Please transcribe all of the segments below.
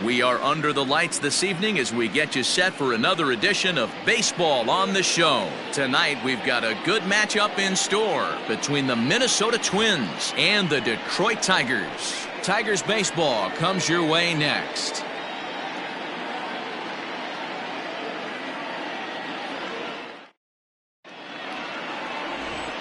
We are under the lights this evening as we get you set for another edition of Baseball on the Show. Tonight we've got a good matchup in store between the Minnesota Twins and the Detroit Tigers. Tigers baseball comes your way next.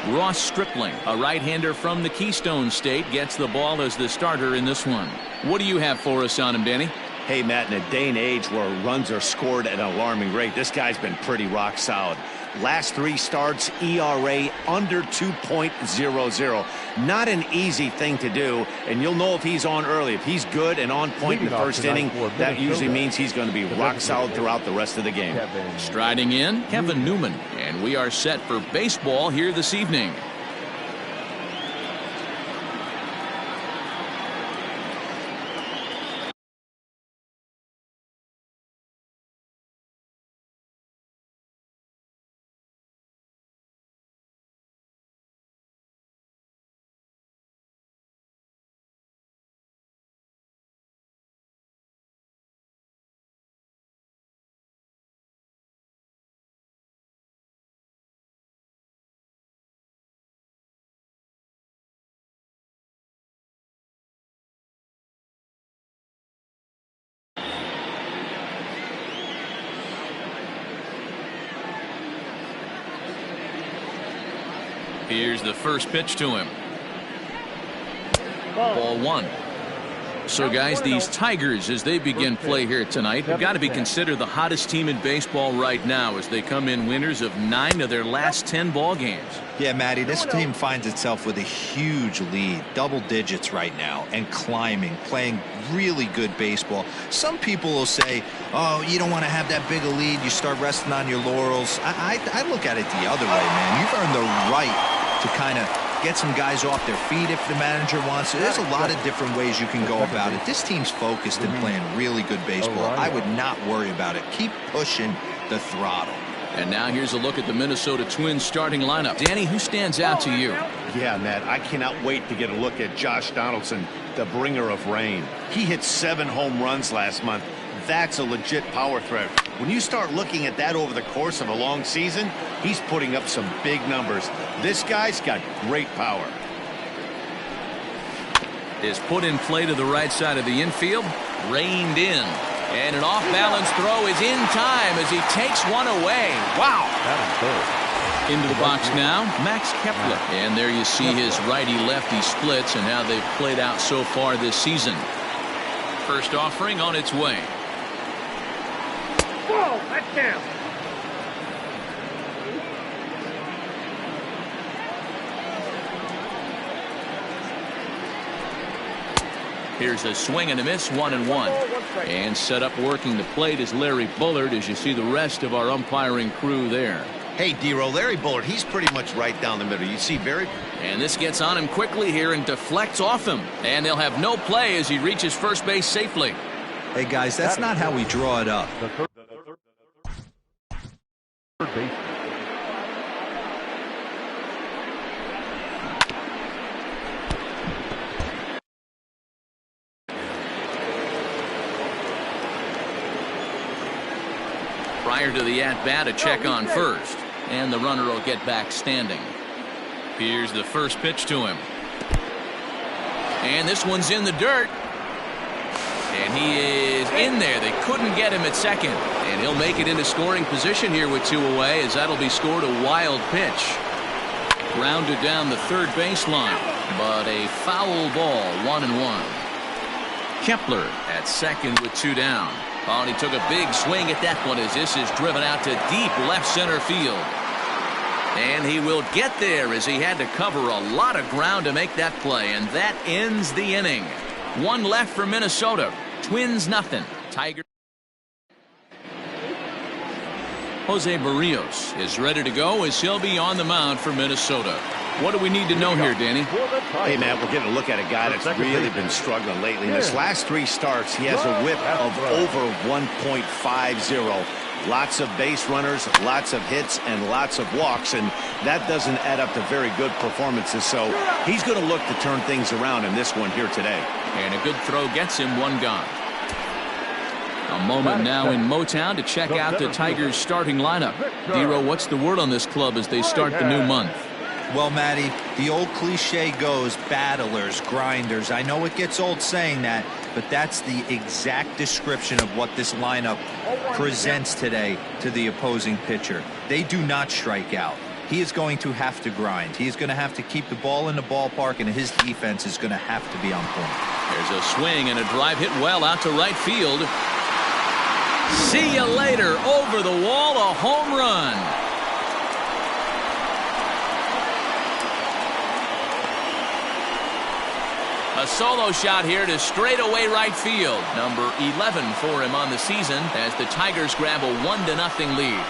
Ross Stripling, a right-hander from the Keystone State, gets the ball as the starter in this one. What do you have for us on him, Danny? Hey, Matt, in a day and age where runs are scored at an alarming rate, this guy's been pretty rock solid. Last 3 starts, ERA under 2.00. Not an easy thing to do, and you'll know if he's on early. If he's good and on point in the first inning, that usually means he's going to be rock solid throughout the rest of the game. Striding in, Kevin Newman, and we are set for baseball here this evening. Here's the first pitch to him. Ball 1. So, guys, these Tigers, as they begin play here tonight, have got to be considered the hottest team in baseball right now as they come in winners of 9 of their last 10 ball games. Yeah, Matty, this team finds itself with a huge lead, double digits right now, and climbing, playing really good baseball. Some people will say, oh, you don't want to have that big a lead, you start resting on your laurels. I look at it the other way, man. You've earned the right to kind of get some guys off their feet if the manager wants to. There's a lot of different ways you can go about it. This team's focused and playing really good baseball. I would not worry about it. Keep pushing the throttle. And now here's a look at the Minnesota Twins starting lineup. Danny, who stands out to you? Yeah, Matt, I cannot wait to get a look at Josh Donaldson, the bringer of rain. He hit 7 home runs last month. That's a legit power threat. When you start looking at that over the course of a long season, he's putting up some big numbers. This guy's got great power. Is put in play to the right side of the infield, reined in. And an off-balance throw is in time as he takes one away. Wow. Into the box now, Max Kepler. And there you see his righty-lefty splits and how they've played out so far this season. First offering on its way. Whoa, that's down. Here's a swing and a miss, 1-1. And set up working the plate is Larry Bullard as you see the rest of our umpiring crew there. Hey, D-Row, Larry Bullard, he's pretty much right down the middle. You see very... And this gets on him quickly here and deflects off him. And they'll have no play as he reaches first base safely. Hey, guys, that's not how we draw it up. Prior to the at-bat, a check on first. And the runner will get back standing. Here's the first pitch to him. And this one's in the dirt. And he is in there. They couldn't get him at second. And he'll make it into scoring position here with 2 away as that'll be scored a wild pitch. Grounded down the third baseline. But a foul ball, 1-1. Kepler at second with 2 down. Oh, and he took a big swing at that one as this is driven out to deep left center field. And he will get there as he had to cover a lot of ground to make that play. And that ends the inning. 1 left for Minnesota. Twins nothing. Tigers. Jose Barrios is ready to go as he'll be on the mound for Minnesota. What do we need to know here, Danny? Hey, Matt, we're getting a look at a guy that's really been struggling lately. In his last 3 starts, he has a whip of over 1.50. Lots of base runners, lots of hits, and lots of walks, and that doesn't add up to very good performances. So he's going to look to turn things around in this one here today. And a good throw gets him 1 gone. A moment now in Motown to check out the Tigers starting lineup. Dero, what's the word on this club as they start the new month? Well, Matty, the old cliche goes battlers, grinders. I know it gets old saying that, but that's the exact description of what this lineup presents today to the opposing pitcher. They do not strike out. He is going to have to grind. He is going to have to keep the ball in the ballpark, and his defense is going to have to be on point. There's a swing and a drive hit well out to right field. See you later. Over the wall, a home run. A solo shot here to straightaway right field. Number 11 for him on the season as the Tigers grab a 1-0 lead.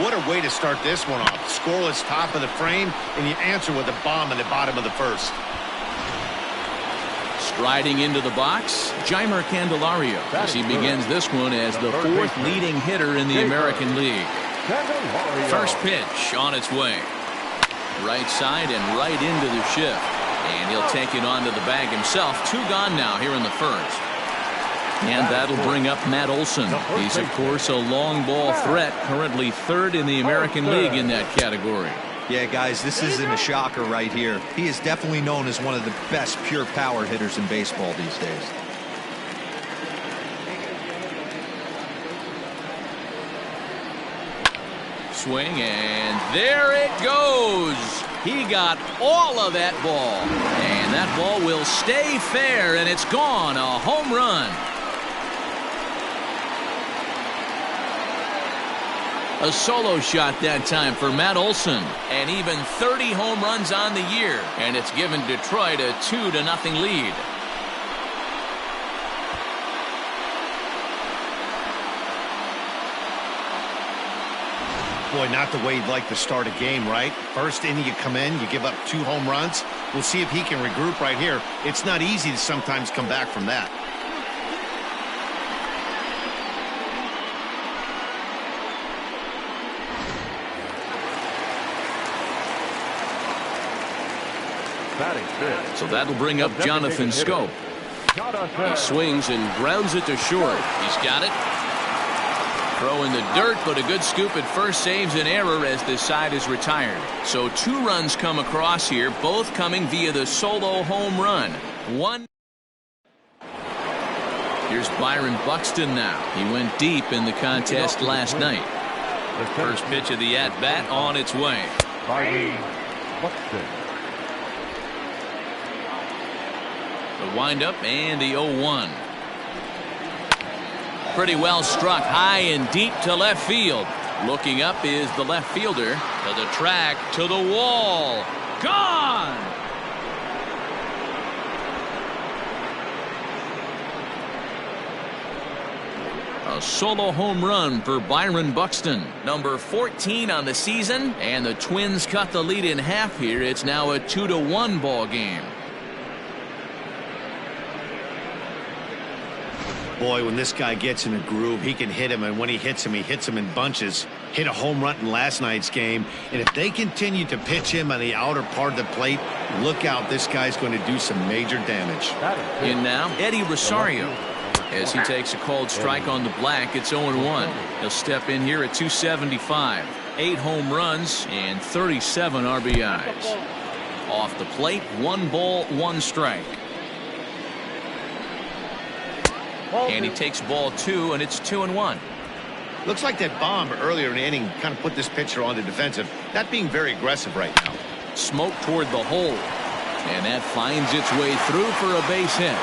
What a way to start this one off. Scoreless top of the frame, and you answer with a bomb in the bottom of the first. Striding into the box, Jeimer Candelario as he begins this one as the 4th leading hitter in the American League. First pitch on its way. Right side and right into the shift. And he'll take it onto the bag himself. 2 gone now here in the first. And that'll bring up Matt Olson. He's, of course, a long ball threat, currently 3rd in the American League in that category. Yeah, guys, this isn't a shocker right here. He is definitely known as one of the best pure power hitters in baseball these days. Swing, and there it goes. He got all of that ball. And that ball will stay fair, and it's gone. A home run. A solo shot that time for Matt Olson. And even 30 home runs on the year. And it's given Detroit a 2-0 lead. Boy, not the way you'd like to start a game, right? First inning, you come in, you give up 2 home runs. We'll see if he can regroup right here. It's not easy to sometimes come back from that. So that'll bring up Jonathan Scope. He swings and grounds it to short. He's got it. Throw in the dirt, but a good scoop at first saves an error as this side is retired. So 2 runs come across here, both coming via the solo home run. Here's Byron Buxton now. He went deep in the contest last night. The first pitch of the at-bat on its way. Byron Buxton. The windup and the 0-1. Pretty well struck high and deep to left field. Looking up is the left fielder. To the track, to the wall. Gone! A solo home run for Byron Buxton. Number 14 on the season. And the Twins cut the lead in half here. It's now a 2-1 ball game. Boy, when this guy gets in a groove, he can hit him, and when he hits him in bunches. Hit a home run in last night's game, and if they continue to pitch him on the outer part of the plate, look out, this guy's going to do some major damage. In now, Eddie Rosario. As he takes a called strike on the black, it's 0-1. He'll step in here at 275. 8 home runs and 37 RBIs. Off the plate, 1 ball, 1 strike. And he takes ball 2, and it's 2-1. Looks like that bomb earlier in the inning kind of put this pitcher on the defensive. Not being very aggressive right now. Smoke toward the hole. And that finds its way through for a base hit.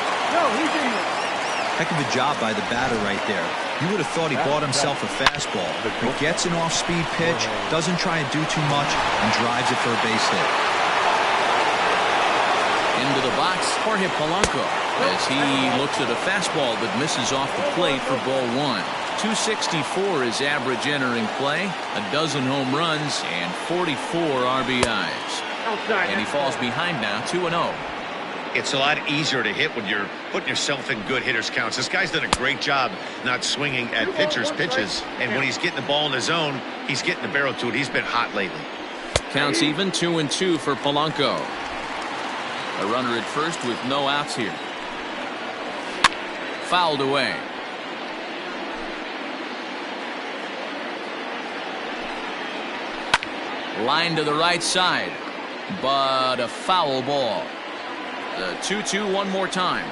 Heck of a job by the batter right there. You would have thought he bought himself a fastball. He gets an off-speed pitch, doesn't try and do too much, and drives it for a base hit. Into the box, Jorge Polanco, as he looks at a fastball that misses off the plate for ball 1. 264 is average entering play, a dozen home runs, and 44 RBIs. And he falls behind now, 2-0. It's a lot easier to hit when you're putting yourself in good hitters counts. This guy's done a great job not swinging at pitchers' pitches. And when he's getting the ball in the zone, he's getting the barrel to it. He's been hot lately. Counts even, 2-2 for Polanco. A runner at first with no outs here. Fouled away. Line to the right side, but a foul ball. The 2-2 one more time.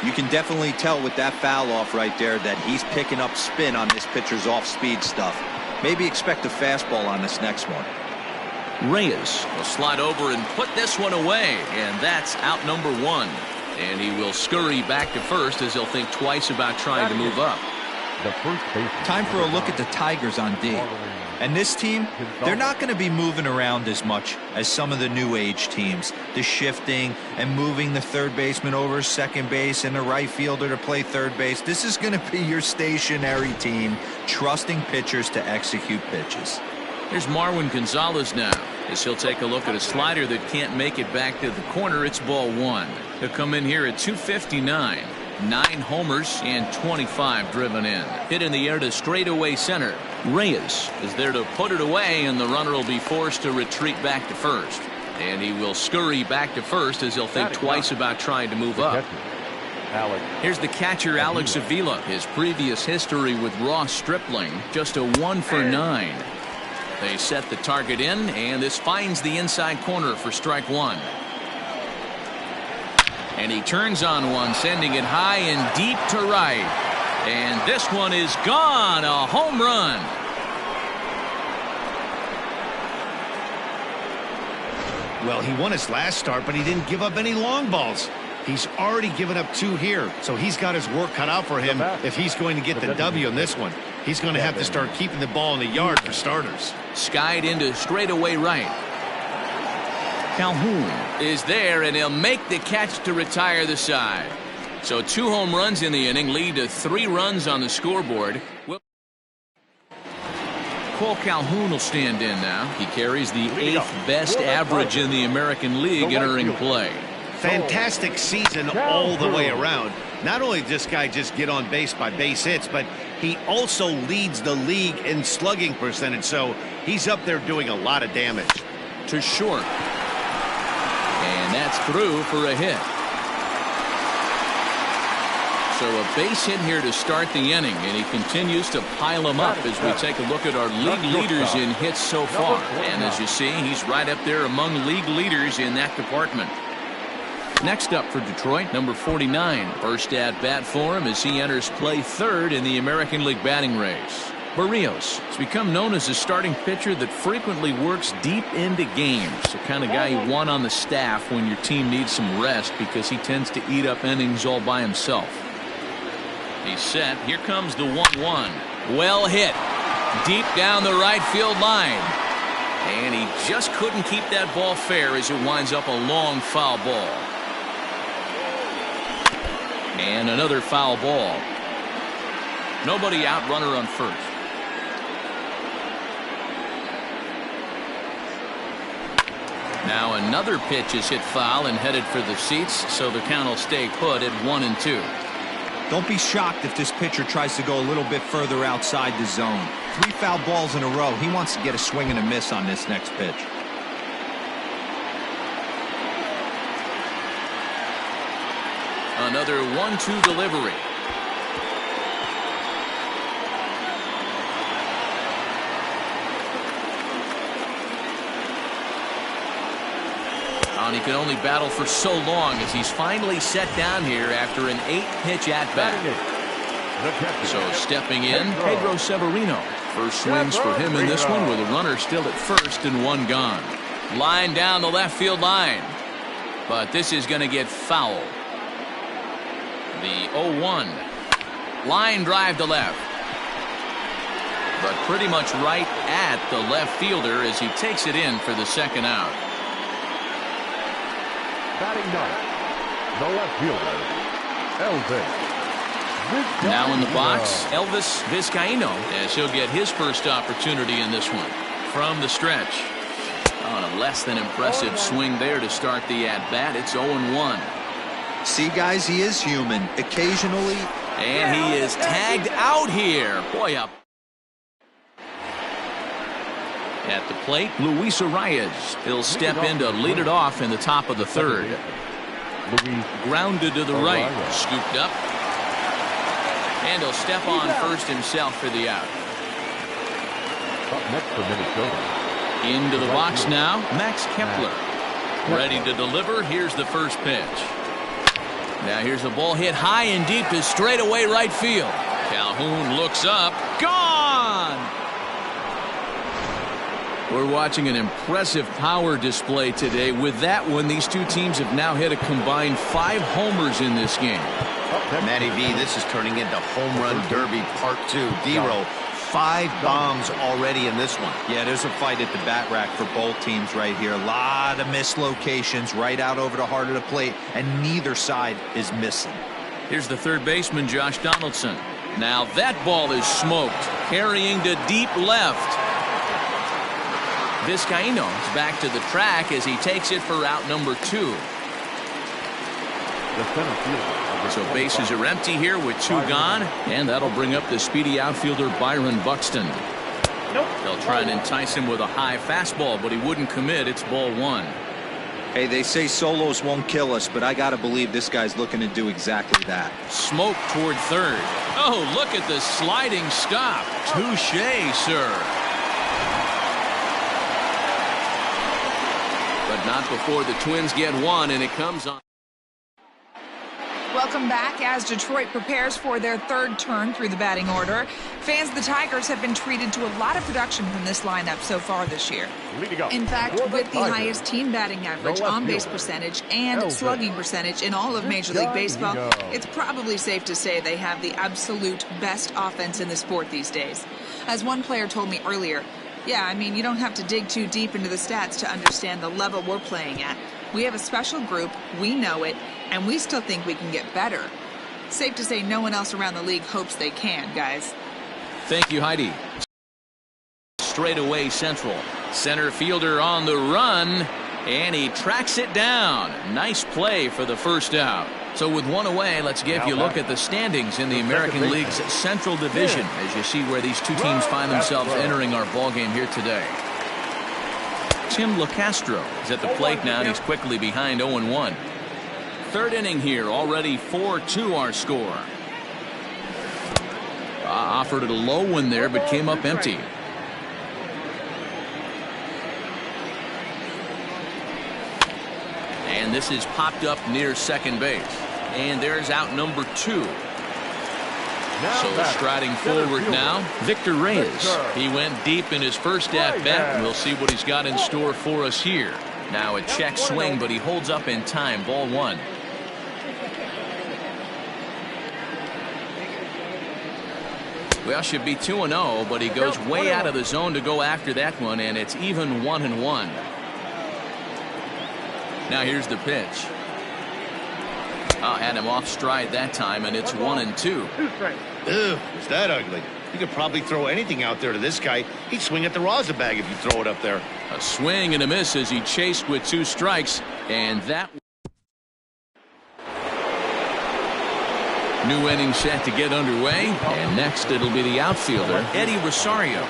You can definitely tell with that foul off right there that he's picking up spin on this pitcher's off-speed stuff. Maybe expect a fastball on this next one. Reyes will slide over and put this one away, and that's out number one. And he will scurry back to first as he'll think twice about trying to move up. Time for a look at the Tigers on D. And this team, they're not going to be moving around as much as some of the new age teams. The shifting and moving the third baseman over second base and the right fielder to play third base. This is going to be your stationary team, trusting pitchers to execute pitches. Here's Marwin Gonzalez now, as he'll take a look at a slider that can't make it back to the corner. It's ball one. He'll come in here at 259. 9 homers and 25 driven in. Hit in the air to straightaway center. Reyes is there to put it away, and the runner will be forced to retreat back to first. And he will scurry back to first as he'll think twice about trying to move up. Here's the catcher, Alex Avila. His previous history with Ross Stripling, just a 1 for 9. They set the target in, and this finds the inside corner for strike one. And he turns on one, sending it high and deep to right. And this one is gone. A home run. Well, he won his last start, but he didn't give up any long balls. He's already given up 2 here, so he's got his work cut out for him if he's going to get the W in this one. He's going to have to start keeping the ball in the yard for starters. Skied into straightaway right. Calhoun is there, and he'll make the catch to retire the side. So 2 home runs in the inning lead to 3 runs on the scoreboard. Cole Calhoun will stand in now. He carries the 8th best average in the American League entering play. Fantastic season all the way around. Not only does this guy just get on base by base hits, but he also leads the league in slugging percentage, so he's up there doing a lot of damage. To short. And that's through for a hit. So a base hit here to start the inning, and he continues to pile them up as we take a look at our league leaders in hits so far. And as you see, he's right up there among league leaders in that department. Next up for Detroit, number 49. First at bat for him as he enters play third in the American League batting race. Barrios has become known as a starting pitcher that frequently works deep into games. The kind of guy you want on the staff when your team needs some rest because he tends to eat up innings all by himself. He's set. Here comes the 1-1. Well hit. Deep down the right field line. And he just couldn't keep that ball fair as it winds up a long foul ball. And another foul ball. Nobody out, runner on first. Now another pitch is hit foul and headed for the seats, so the count will stay put at 1-2. Don't be shocked if this pitcher tries to go a little bit further outside the zone. 3 foul balls in a row. He wants to get a swing and a miss on this next pitch. Another 1-2 delivery. And he can only battle for so long as he's finally set down here after an 8-pitch at-bat. So stepping in, Pedro Severino. First swings for him in this one with a runner still at first and 1 gone. Line down the left field line. But this is going to get foul. The 0-1. Line drive to left. But pretty much right at the left fielder as he takes it in for the second out. Batting ninth, the left fielder, Elvis. Now in the box, Elvis Vizcaíno, as he'll get his first opportunity in this one. From the stretch. On a less than impressive swing there to start the at-bat. It's 0-1. See, guys, he is human. Occasionally. And he is tagged out here. Boy, up. At the plate, Luis Arias. He'll step in to lead it off in the top of the third. Grounded to the right. Scooped up. And he'll step on first himself for the out. Up next for Minnesota. Into the box now, Max Kepler. Ready to deliver. Here's the first pitch. Now here's a ball hit high and deep to straightaway right field. Calhoun looks up. Gone! We're watching an impressive power display today. With that one, these two teams have now hit a combined 5 homers in this game. Matty V, this is turning into home run derby part 2. D-Row, 5 bombs already in this one. Yeah, there's a fight at the bat rack for both teams right here. A lot of mislocations right out over the heart of the plate, and neither side is missing. Here's the third baseman, Josh Donaldson. Now that ball is smoked, carrying to deep left. Vizcaíno is back to the track as he takes it for out number 2. So bases are empty here with 2 gone, and that'll bring up the speedy outfielder Byron Buxton. They'll try and entice him with a high fastball, but he wouldn't commit. It's ball 1. Hey, they say solos won't kill us, but I gotta believe this guy's looking to do exactly that. Smoke toward third. Oh, look at the sliding stop. Touché, sir. But not before the Twins get one, and it comes on. Welcome back as Detroit prepares for their third turn through the batting order. Fans of the Tigers have been treated to a lot of production from this lineup so far this year. In fact, with the highest team batting average, on-base percentage, and slugging percentage in all of Major League Baseball, it's probably safe to say they have the absolute best offense in the sport these days. As one player told me earlier, yeah, I mean, you don't have to dig too deep into the stats to understand the level we're playing at. We have a special group, we know it, and we still think we can get better. Safe to say no one else around the league hopes they can, guys. Thank you, Heidi. Straight away central. Center fielder on the run, and he tracks it down. Nice play for the first out. So with 1 away, let's give you a look at the standings in the American League's Central Division as you see where these two teams find themselves entering our ballgame here today. Tim LaCastro is at the plate now, and he's quickly behind 0-1. Third inning here, already 4-2 our score. Offered it a low one there, but came up empty. And this is popped up near second base. And there's out number 2. So striding forward now, Victor Reyes. He went deep in his first at-bat, and we'll see what he's got in store for us here. Now a check swing, but he holds up in time. Ball 1. Well, should be 2-0, but he goes way out of the zone to go after that one, and it's even 1-1. Now here's the pitch. Had him off stride that time, and it's 1-2. Ew, is that ugly? You could probably throw anything out there to this guy. He'd swing at the rosin bag if you throw it up there. A swing and a miss as he chased with 2 strikes, and that new inning set to get underway, and next it'll be the outfielder Eddie Rosario.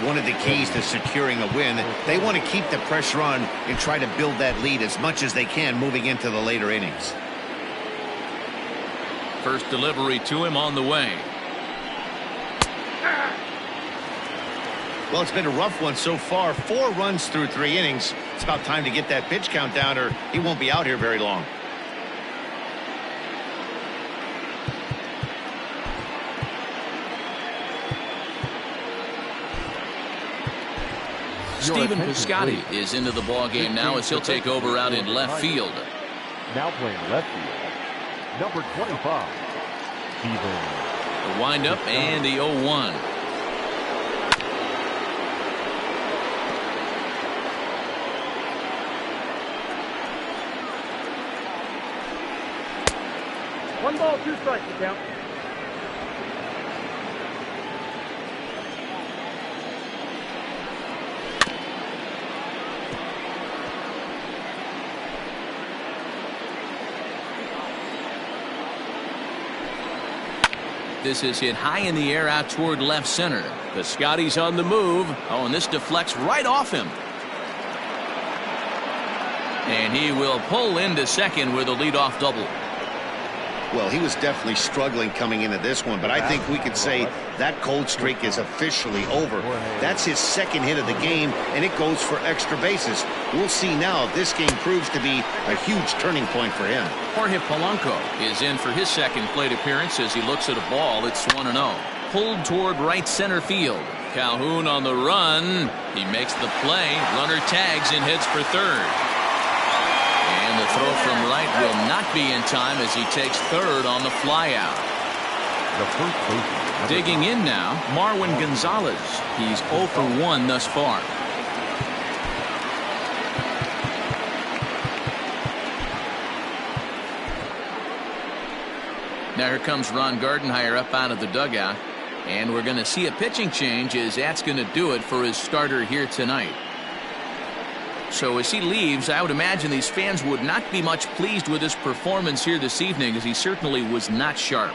One of the keys to securing a win, they want to keep the pressure on and try to build that lead as much as they can moving into the later innings. First delivery to him on the way. Well, it's been a rough one so far. 4 runs through 3 innings. It's about time to get that pitch count down, or he won't be out here very long. Stephen Piscotty is into the ball game now as he'll take over out in left field. Now playing left field, number 25, Stephen. The windup and the 0-1. One ball, 2 strikes to count. This is hit high in the air out toward left center. The Scotty's on the move. Oh, and this deflects right off him. And he will pull into second with a leadoff double. Well, he was definitely struggling coming into this one, but I think we could say that cold streak is officially over. That's his second hit of the game, and it goes for extra bases. We'll see now if this game proves to be a huge turning point for him. Jorge Polanco is in for his second plate appearance as he looks at a ball. It's 1-0. Pulled toward right center field. Calhoun on the run. He makes the play. Runner tags and heads for third. And the throw from right will not be in time as he takes third on the flyout. Digging in now, Marwin Gonzalez. He's 0 for 1 thus far. Now here comes Ron Gardenhire up out of the dugout. And we're going to see a pitching change as that's going to do it for his starter here tonight. So as he leaves, I would imagine these fans would not be much pleased with his performance here this evening, as he certainly was not sharp.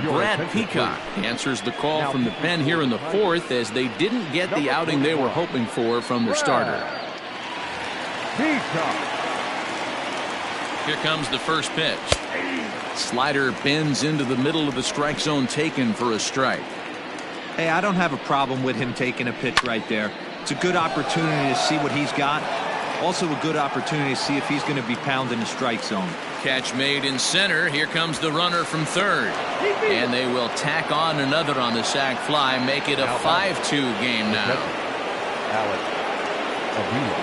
Brad Peacock answers the call from the pen here in the fourth, as they didn't get the outing they were hoping for from the starter. Here comes the first pitch. Slider bends into the middle of the strike zone, taken for a strike. Hey, I don't have a problem with him taking a pitch right there. It's a good opportunity to see what he's got. Also a good opportunity to see if he's going to be pounding the strike zone. Catch made in center. Here comes the runner from third. And they will tack on another on the sac fly, make it a 5-2 game now.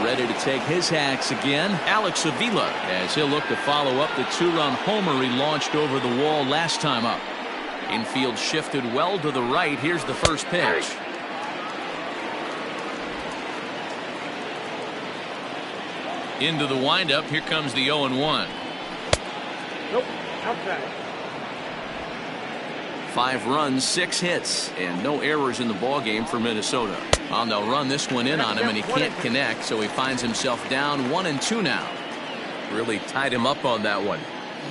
Ready to take his hacks again, Alex Avila, as he'll look to follow up the two-run homer he launched over the wall last time up. Infield shifted well to the right. Here's the first pitch. Into the windup. Here comes the 0-1. Nope, outside. 5 runs, 6 hits, and no errors in the ballgame for Minnesota. Well, they'll run this one in on him, and he can't connect, so he finds himself down 1-2 now. Really tied him up on that one.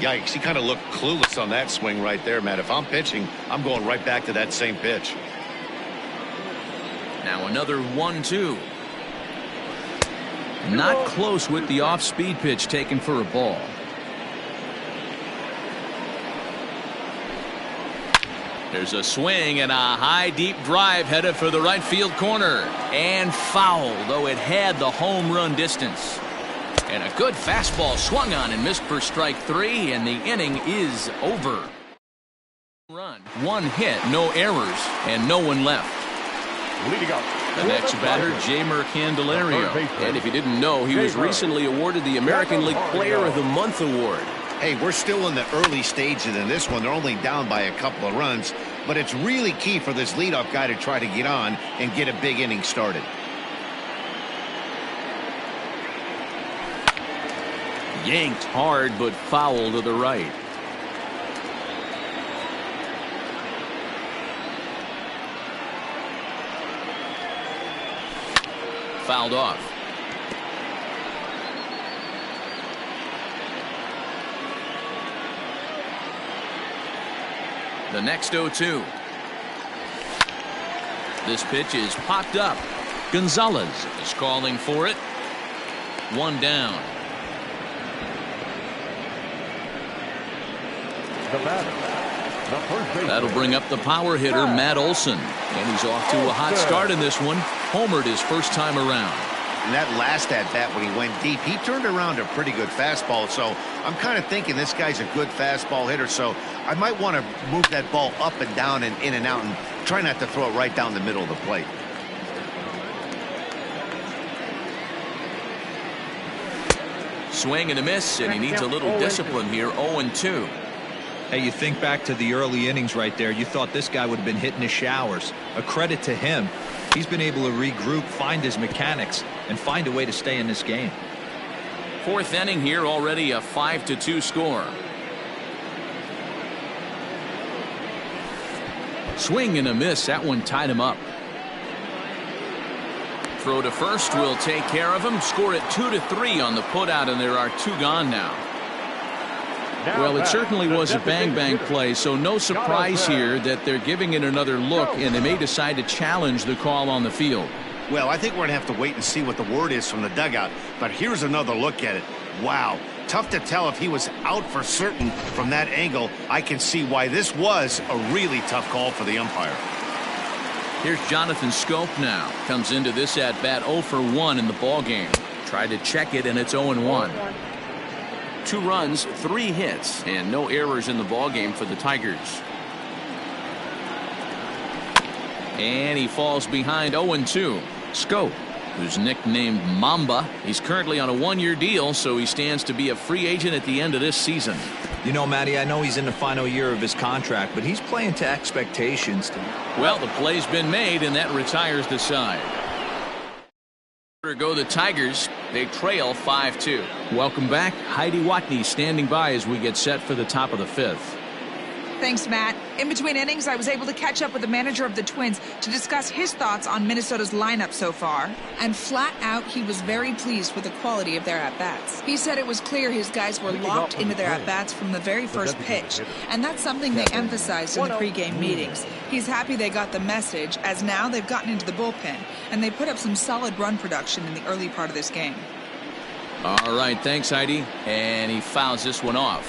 Yikes, he kind of looked clueless on that swing right there, Matt. If I'm pitching, I'm going right back to that same pitch. Now another 1-2. Not close with the off-speed pitch taken for a ball. There's a swing and a high deep drive headed for the right field corner, and foul, though it had the home run distance. And a good fastball swung on and missed for strike 3, and the inning is over. Run, 1 hit, no errors, and no one left. Leading up. The next batter, Jeimer Candelario. And if you didn't know, he was recently awarded the American League Player of the Month award. Hey, we're still in the early stages in this one. They're only down by a couple of runs, but it's really key for this leadoff guy to try to get on and get a big inning started. Yanked hard, but foul to the right. Fouled off. The next 0-2. This pitch is popped up. Gonzalez is calling for it. 1 down. That'll bring up the power hitter, Matt Olson. And he's off to a hot start in this one. Homered his first time around. And that last at-bat when he went deep, he turned around a pretty good fastball. So I'm kind of thinking this guy's a good fastball hitter. So I might want to move that ball up and down and in and out and try not to throw it right down the middle of the plate. Swing and a miss, and he needs a little discipline here. 0-2. Hey, you think back to the early innings right there. You thought this guy would have been hitting his showers. A credit to him. He's been able to regroup, find his mechanics, and find a way to stay in this game. 4th inning here, already a 5-2 score. Swing and a miss. That one tied him up. Throw to first will take care of him. Score at 2-3 on the putout, and there are 2 gone now. Well, it certainly was a bang-bang play, so no surprise here that they're giving it another look, and they may decide to challenge the call on the field. Well, I think we're going to have to wait and see what the word is from the dugout, but here's another look at it. Wow, tough to tell if he was out for certain from that angle. I can see why this was a really tough call for the umpire. Here's Jonathan Scope now. Comes into this at-bat 0 for 1 in the ballgame. Tried to check it, and it's 0-1. 2 runs, 3 hits, and no errors in the ballgame for the Tigers. And he falls behind 0-2. Scope, who's nicknamed Mamba, he's currently on a 1-year deal, so he stands to be a free agent at the end of this season. You know, Matty, I know he's in the final year of his contract, but he's playing to expectations. Well, the play's been made, and that retires the side. Go the Tigers. They trail 5-2. Welcome back. Heidi Watney standing by as we get set for the top of the 5th. Thanks, Matt. In between innings, I was able to catch up with the manager of the Twins to discuss his thoughts on Minnesota's lineup so far. And flat out, he was very pleased with the quality of their at-bats. He said it was clear his guys were locked into their at-bats from the very first pitch. And that's something they emphasized in the pregame meetings. He's happy they got the message, as now they've gotten into the bullpen. And they put up some solid run production in the early part of this game. All right, thanks, Heidi. And he fouls this one off.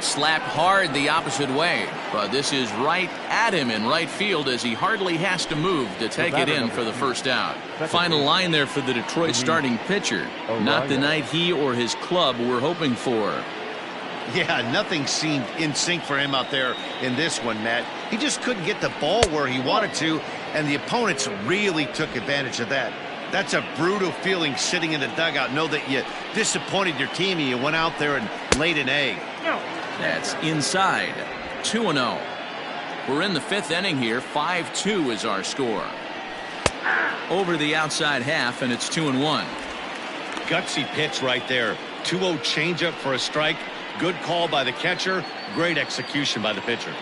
Slapped hard the opposite way, but this is right at him in right field as he hardly has to move to take it in for the first out. Final line there for the Detroit starting pitcher. Not the night he or his club were hoping for. Yeah, nothing seemed in sync for him out there in this one, Matt. He just couldn't get the ball where he wanted to, and the opponents really took advantage of that. That's a brutal feeling sitting in the dugout. Know that you disappointed your team and you went out there and laid an egg. That's inside. 2-0. We're in the 5th inning here. 5-2 is our score. Over the outside half, and it's 2-1. Gutsy pitch right there. 2-0 changeup for a strike. Good call by the catcher. Great execution by the pitcher.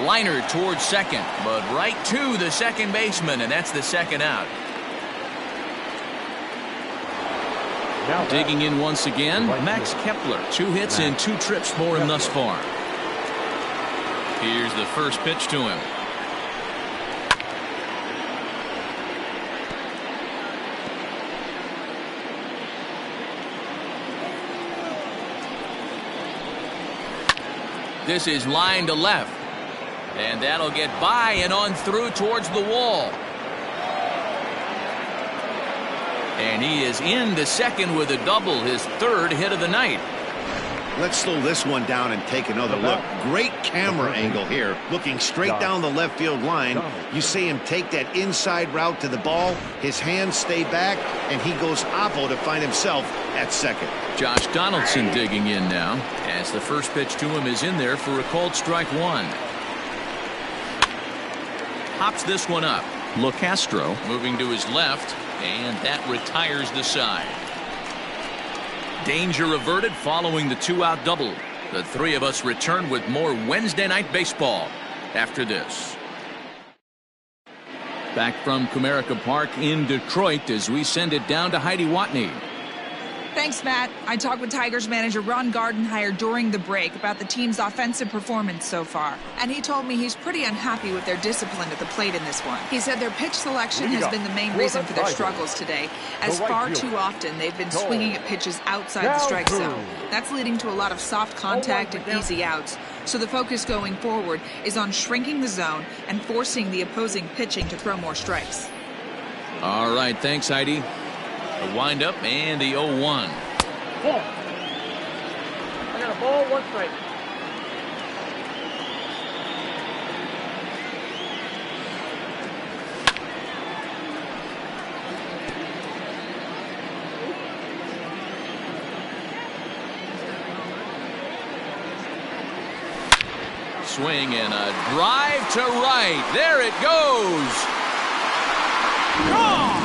Liner towards second, but right to the second baseman, and that's the second out. Digging in once again, Max Kepler. 2 hits and 2 trips for him thus far. Here's the first pitch to him. This is line to left. And that'll get by and on through towards the wall. And he is into second with a double, his 3rd hit of the night. Let's slow this one down and take another look. Great camera angle here, looking straight down the left field line. You see him take that inside route to the ball. His hands stay back, and he goes oppo to find himself at second. Josh Donaldson digging in now, as the first pitch to him is in there for a called strike 1. Hops this one up. LeCastro moving to his left, and that retires the side. Danger averted following the 2-out double. The 3 of us return with more Wednesday Night Baseball after this. Back from Comerica Park in Detroit as we send it down to Heidi Watney. Thanks, Matt. I talked with Tigers manager Ron Gardenhire during the break about the team's offensive performance so far. And he told me he's pretty unhappy with their discipline at the plate in this one. He said their pitch selection has been the main reason for their struggles today, as far too often they've been swinging at pitches outside the strike zone. That's leading to a lot of soft contact and easy outs. So the focus going forward is on shrinking the zone and forcing the opposing pitching to throw more strikes. All right, thanks, Heidi. The windup and the 0-1. Ball. I got a ball, 1 strike. Swing and a drive to right. There it goes. Gone.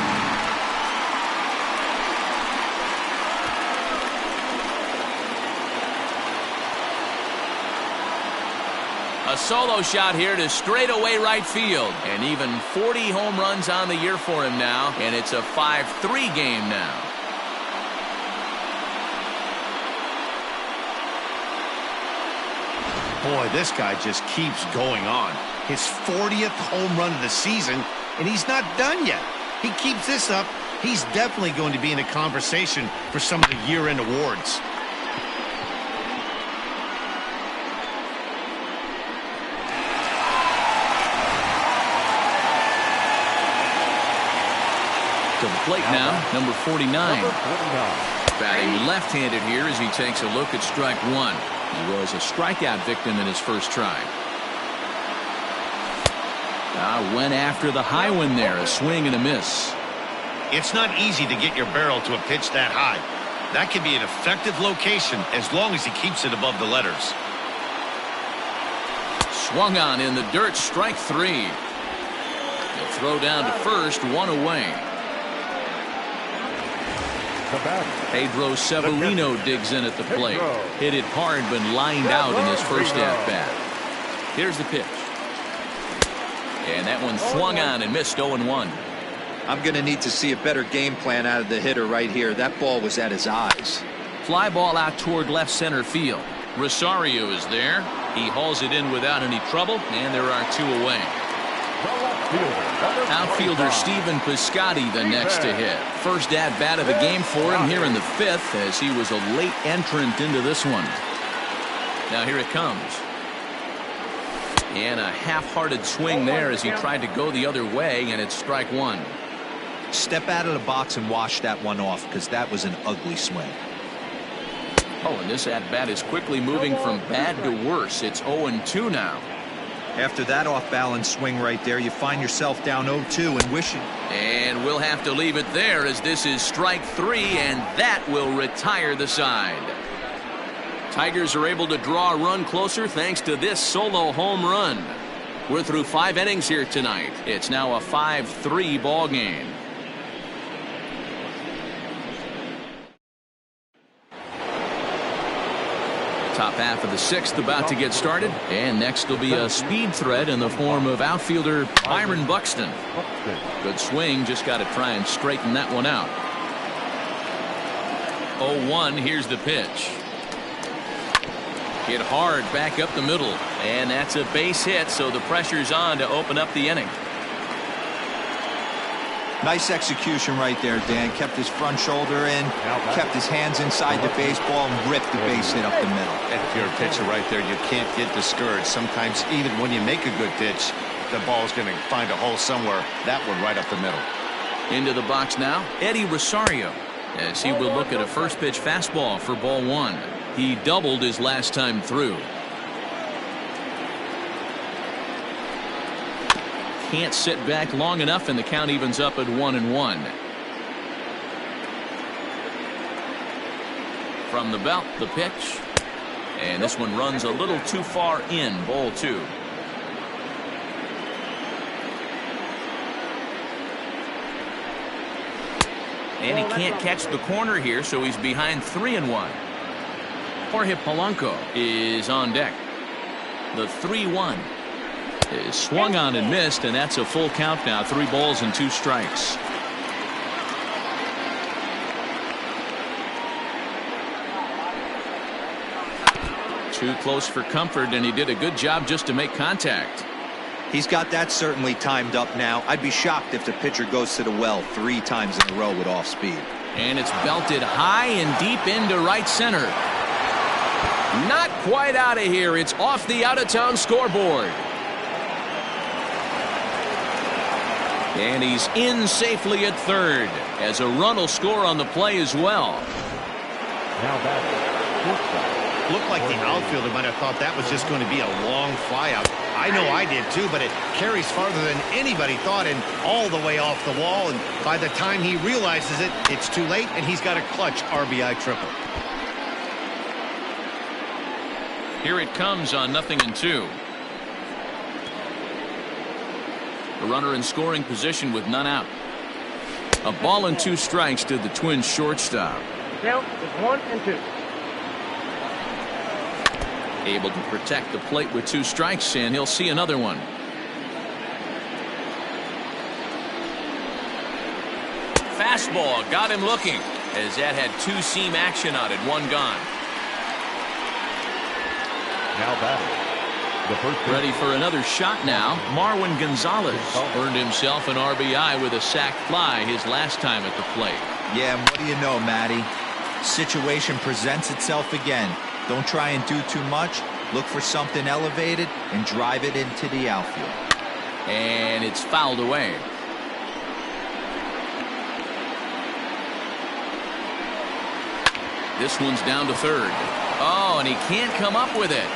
A A solo shot here to straightaway right field. And even 40 home runs on the year for him now. And it's a 5-3 game now. Boy, this guy just keeps going on. His 40th home run of the season, and he's not done yet. He keeps this up, he's definitely going to be in the conversation for some of the year-end awards. To the plate now, number 49. Batting left-handed here as he takes a look at strike one. He was a strikeout victim in his first try. Went after the high one there, a swing and a miss. It's not easy to get your barrel to a pitch that high. That can be an effective location as long as he keeps it above the letters. Swung on in the dirt, strike three. The throw down to first, one away. Pedro Severino digs in at the plate. Hit it hard but lined out in his first at-bat. Here's the pitch. And that one swung on and missed 0-1. I'm going to need to see a better game plan out of the hitter right here. That ball was at his eyes. Fly ball out toward left center field. Rosario is there. He hauls it in without any trouble, and there are two away. Outfielder Stephen Piscotty the next to hit. First at-bat of the game for him here in the fifth as he was a late entrant into this one. Now here it comes. And a half-hearted swing there as he tried to go the other way, and it's strike one. Step out of the box and wash that one off because that was an ugly swing. Oh, and this at-bat is quickly moving from bad to worse. It's 0-2 now. After that off-balance swing right there, you find yourself down 0-2 and wishing. And we'll have to leave it there as this is strike three, and that will retire the side. Tigers are able to draw a run closer thanks to this solo home run. We're through 5 innings here tonight. It's now a 5-3 ball game. Top half of the sixth about to get started, and next will be a speed threat in the form of outfielder Byron Buxton. Good swing, just got to try and straighten that one out. 0-1, here's the pitch. Hit hard back up the middle, and that's a base hit, so the pressure's on to open up the inning. Nice execution right there, Dan. Kept his front shoulder in, kept his hands inside the baseball, and ripped the base hit up the middle. And if you're a pitcher right there, you can't get discouraged. Sometimes even when you make a good pitch, the ball's going to find a hole somewhere. That one right up the middle. Into the box now, Eddie Rosario, as he will look at a first pitch fastball for ball one. He doubled his last time through. Can't sit back long enough, and the count evens up at 1-1. From the belt, the pitch. And this one runs a little too far in, ball two. And he can't catch the corner here, so he's behind 3-1. Jorge Polanco is on deck. The 3-1 is swung on and missed, and that's a full count now. 3 balls and 2 strikes. Too close for comfort, and he did a good job just to make contact. He's got that certainly timed up now. I'd be shocked if the pitcher goes to the well 3 times in a row with off speed. And it's belted high and deep into right center. Not quite out of here. It's off the out-of-town scoreboard. And he's in safely at third, as a run will score on the play as well. Now that looked like the outfielder might have thought that was just going to be a long flyout. I know I did too, but it carries farther than anybody thought and all the way off the wall. And by the time he realizes it, it's too late, and he's got a clutch RBI triple. Here it comes on 0-2. A runner in scoring position with none out. A ball and 2 strikes to the Twins shortstop. Count is 1-2. Able to protect the plate with 2 strikes, and he'll see another one. Fastball got him looking, as that had 2-seam action on it, 1 gone. Now batting. Ready for another shot now. Marwin Gonzalez earned himself an RBI with a sac fly his last time at the plate. Yeah, and what do you know, Matty? Situation presents itself again. Don't try and do too much. Look for something elevated and drive it into the outfield. And it's fouled away. This one's down to third. Oh, and he can't come up with it.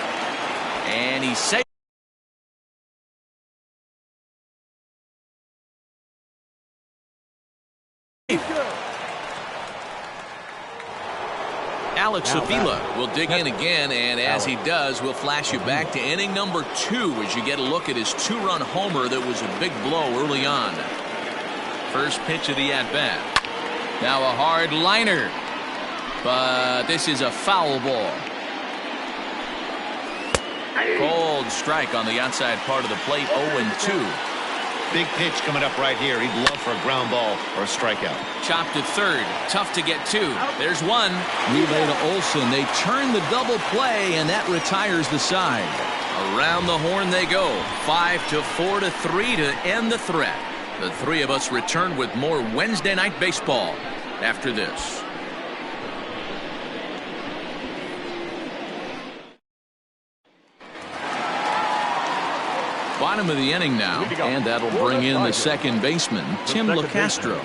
And he's safe. Alex Avila will dig in again, and as he does, we'll flash you back to inning number 2 as you get a look at his 2-run homer that was a big blow early on. First pitch of the at-bat. Now a hard liner, but this is a foul ball. Cold strike on the outside part of the plate, 0-2. Big pitch coming up right here. He'd love for a ground ball or a strikeout. Chopped to third. Tough to get 2. There's 1. Relay to Olsen. They turn the double play, and that retires the side. Around the horn they go. 5-4-3 to end the threat. The 3 of us return with more Wednesday night baseball after this. Bottom of the inning now, and that'll bring in the second baseman, Tim LeCastro.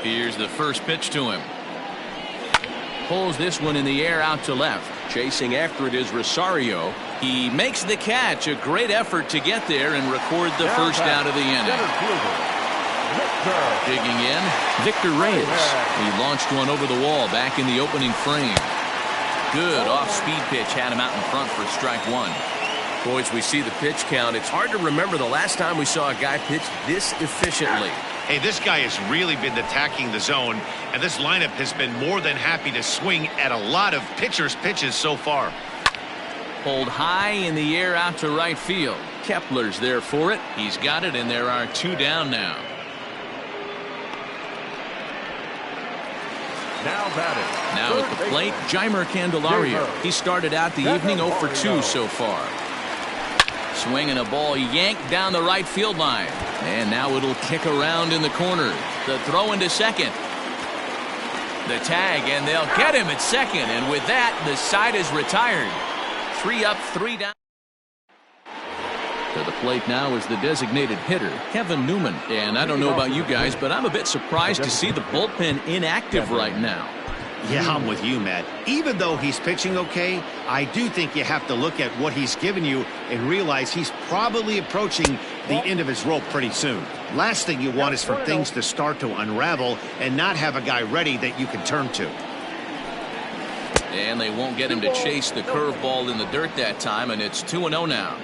Here's the first pitch to him. Pulls this one in the air out to left. Chasing after it is Rosario. He makes the catch. A great effort to get there and record the first out of the inning. Digging in, Victor Reyes. He launched one over the wall back in the opening frame. Good off-speed pitch had him out in front for strike 1. Boys, we see the pitch count. It's hard to remember the last time we saw a guy pitch this efficiently. Hey, this guy has really been attacking the zone, and this lineup has been more than happy to swing at a lot of pitchers' pitches so far. Pulled high in the air out to right field. Kepler's there for it. He's got it, and there are 2 down now. Now at the plate, Jeimer Candelario. He started out the evening 0 for 2 so far. Swinging a ball yanked down the right field line. And now it'll kick around in the corner. The throw into second. The tag, and they'll get him at second. And with that, the side is retired. 3 up, 3 down. To the plate now is the designated hitter, Kevin Newman. And I don't know about you guys, but I'm a bit surprised to see the bullpen inactive right now. Yeah, I'm with you, Matt. Even though he's pitching okay, I do think you have to look at what he's given you and realize he's probably approaching the end of his rope pretty soon. Last thing you want is for things to start to unravel and not have a guy ready that you can turn to. And they won't get him to chase the curveball in the dirt that time, and it's 2-0 now.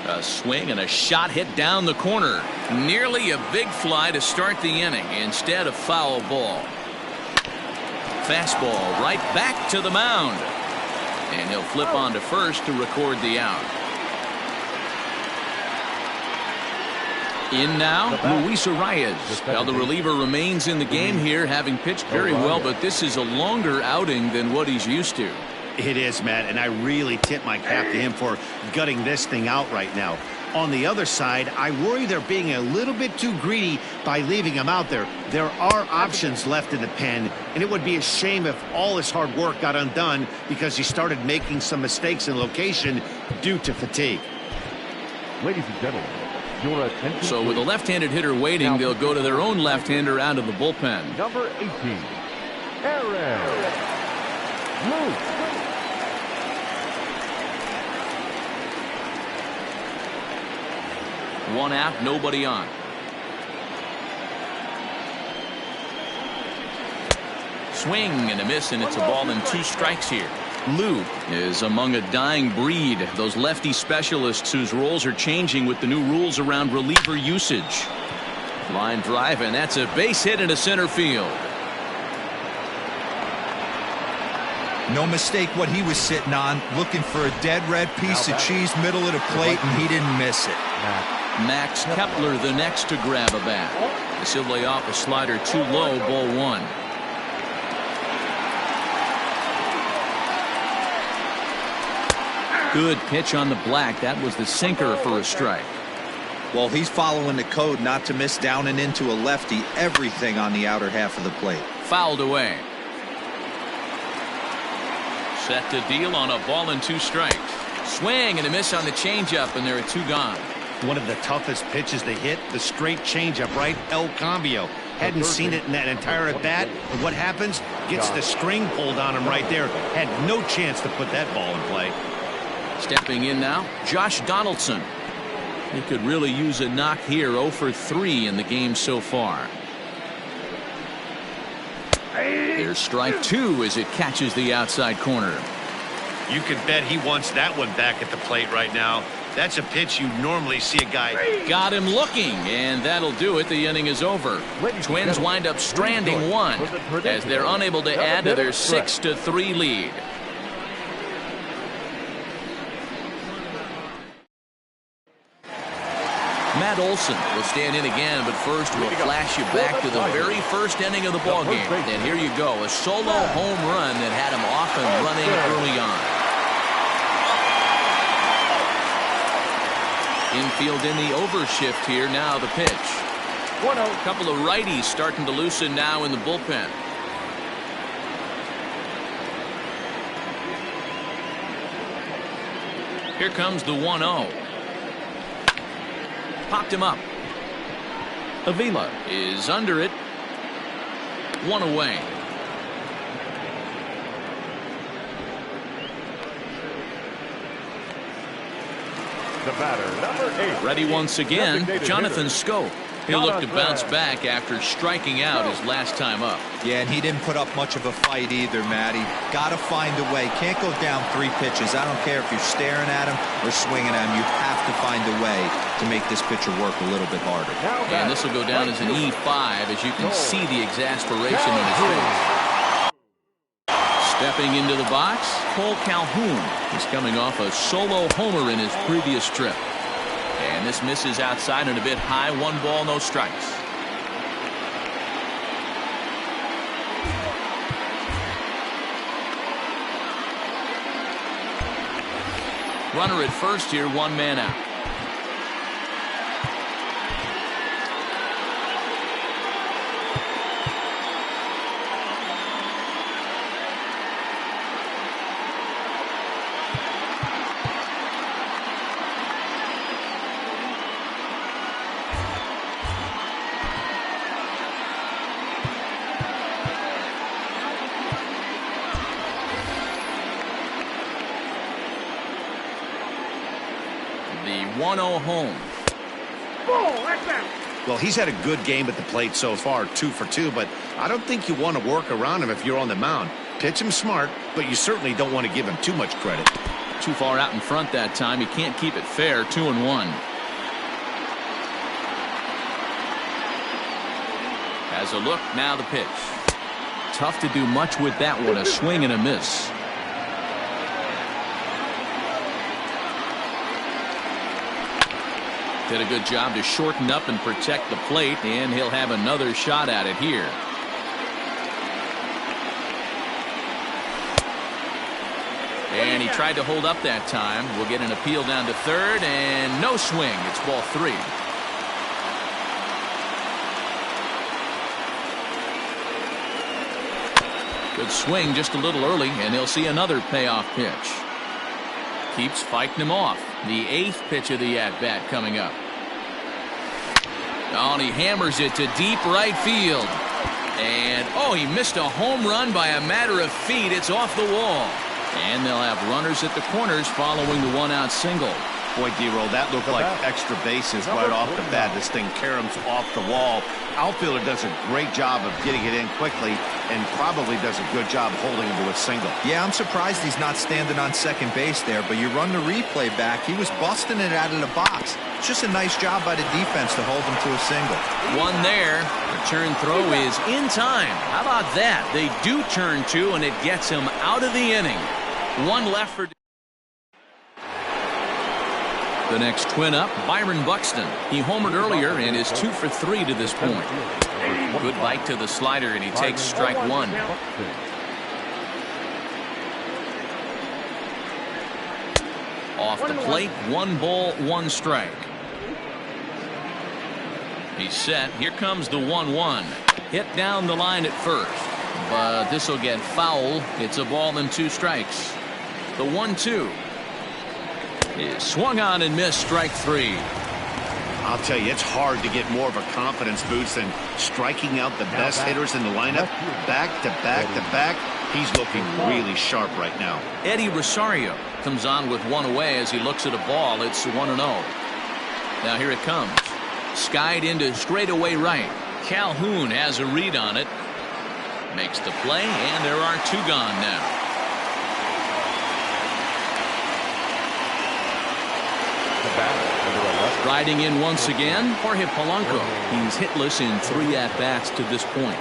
A swing and a shot hit down the corner. Nearly a big fly to start the inning. Instead, a foul ball. Fastball right back to the mound. And he'll flip on to first to record the out. In now, Luis Arias. Now the reliever remains in the game here, having pitched very well, but this is a longer outing than what he's used to. It is, Matt, and I really tip my cap to him for gutting this thing out right now. On the other side, I worry they're being a little bit too greedy by leaving him out there. There are options left in the pen, and it would be a shame if all his hard work got undone because he started making some mistakes in location due to fatigue. Ladies and gentlemen, your attention. So with a left-handed hitter waiting, they'll go to their own left-hander out of the bullpen. Number 18, Aaron Luke. One out, nobody on. Swing and a miss, and it's a ball and 2 strikes here. Lou is among a dying breed. Those lefty specialists whose roles are changing with the new rules around reliever usage. Line drive, and that's a base hit into center field. No mistake what he was sitting on, looking for a dead red piece of cheese middle of the plate, and he didn't miss it. Max Kepler the next to grab a bat. As he'll lay off a slider too low, ball 1. Good pitch on the black. That was the sinker for a strike. Well, he's following the code not to miss down and into a lefty. Everything on the outer half of the plate. Fouled away. Set to deal on a ball and 2 strikes. Swing and a miss on the changeup, and there are 2 gone. One of the toughest pitches to hit, the straight changeup, right? El Cambio. Hadn't seen it in that entire at bat. And what happens? Gets the string pulled on him right there. Had no chance to put that ball in play. Stepping in now, Josh Donaldson. He could really use a knock here. 0 for 3 in the game so far. There's strike 2 as it catches the outside corner. You can bet he wants that one back at the plate right now. That's a pitch you normally see a guy. Got him looking, and that'll do it. The inning is over. Twins wind up stranding 1 as they're unable to add to their 6-3 lead. Matt Olson will stand in again, but first we'll flash you back to the very first inning of the ballgame. And here you go, a solo home run that had him off and running early on. Infield in the overshift here. Now the pitch. A couple of righties starting to loosen now in the bullpen. Here comes the 1-0. Popped him up. Avila is under it. 1 away. The batter, number 8. Ready once again, Jonathan Scope. He'll look to bounce back after striking out his last time up. Yeah, and he didn't put up much of a fight either, Matty. Got to find a way. Can't go down 3 pitches. I don't care if you're staring at him or swinging at him. You have to find a way to make this pitcher work a little bit harder. And this will go down as an E5 as you can see the exasperation in his face. Stepping into the box, Cole Calhoun is coming off a solo homer in his previous trip. And this misses outside and a bit high. 1 ball, no strikes. Runner at first here, 1 man out. The 1-0 home. Well, he's had a good game at the plate so far, 2 for 2, but I don't think you want to work around him if you're on the mound. Pitch him smart, but you certainly don't want to give him too much credit. Too far out in front that time. He can't keep it fair. 2-1. Has a look, now the pitch. Tough to do much with that one. A swing and a miss. Did a good job to shorten up and protect the plate, and he'll have another shot at it here. And he tried to hold up that time. We'll get an appeal down to third, and no swing. It's ball 3. Good swing just a little early, and he'll see another payoff pitch. Keeps fighting him off. The 8th pitch of the at-bat coming up. Oh, and he hammers it to deep right field. And, oh, he missed a home run by a matter of feet. It's off the wall. And they'll have runners at the corners following the 1-out single. Boy, D-Roll, that looked like extra bases right off the bat. This thing caroms off the wall. Outfielder does a great job of getting it in quickly and probably does a good job holding him to a single. Yeah, I'm surprised he's not standing on second base there, but you run the replay back, he was busting it out of the box. It's just a nice job by the defense to hold him to a single. One there. Return throw is in time. How about that? They do turn two, and it gets him out of the inning. One left for... The next twin up, Byron Buxton. He homered earlier and is 2 for 3 to this point. Good bite to the slider, and he takes strike one. Off the plate, 1 ball, 1 strike. He's set. Here comes the 1-1. Hit down the line at first, but this will get foul. It's a ball and 2 strikes. The 1-2 is swung on and missed, strike 3. I'll tell you, it's hard to get more of a confidence boost than striking out the best hitters in the lineup. Back to back to back. He's looking really sharp right now. Eddie Rosario comes on with 1 away as he looks at a ball. It's 1-0. Now here it comes. Skied into straightaway right. Calhoun has a read on it. Makes the play, and there are 2 gone now. Riding in once again, Jorge Polanco. He's hitless in 3 at-bats to this point.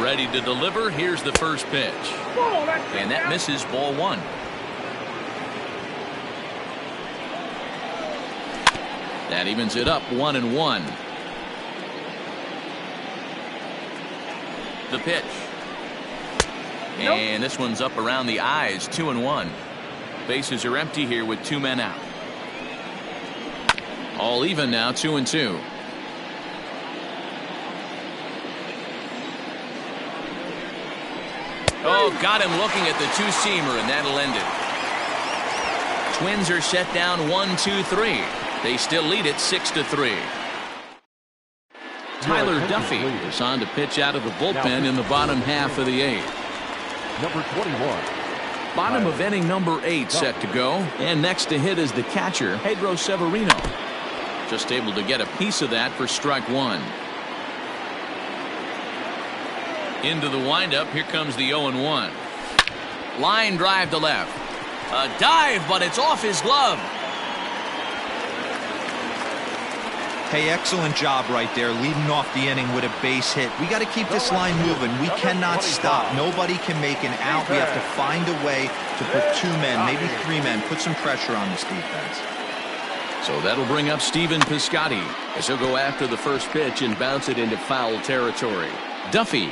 Ready to deliver. Here's the first pitch. And that misses, ball 1. That evens it up, 1-1. The pitch. And this one's up around the eyes, 2-1. Bases are empty here with 2 men out. All even now, 2-2. Oh, got him looking at the 2-seamer, and that'll end it. Twins are set down 1-2-3. They still lead it 6-3. Tyler Duffy is on to pitch out of the bullpen in the bottom half of the 8th. Number 21. Bottom of inning number 8 set to go, and next to hit is the catcher, Pedro Severino. Just able to get a piece of that for strike 1. Into the windup. Here comes the 0-1. Line drive to left. A dive, but it's off his glove. Hey, excellent job right there, leading off the inning with a base hit. We got to keep this line moving. We cannot stop. Nobody can make an out. We have to find a way to put 2 men, maybe 3 men, put some pressure on this defense. So that'll bring up Stephen Piscotty as he'll go after the first pitch and bounce it into foul territory. Duffy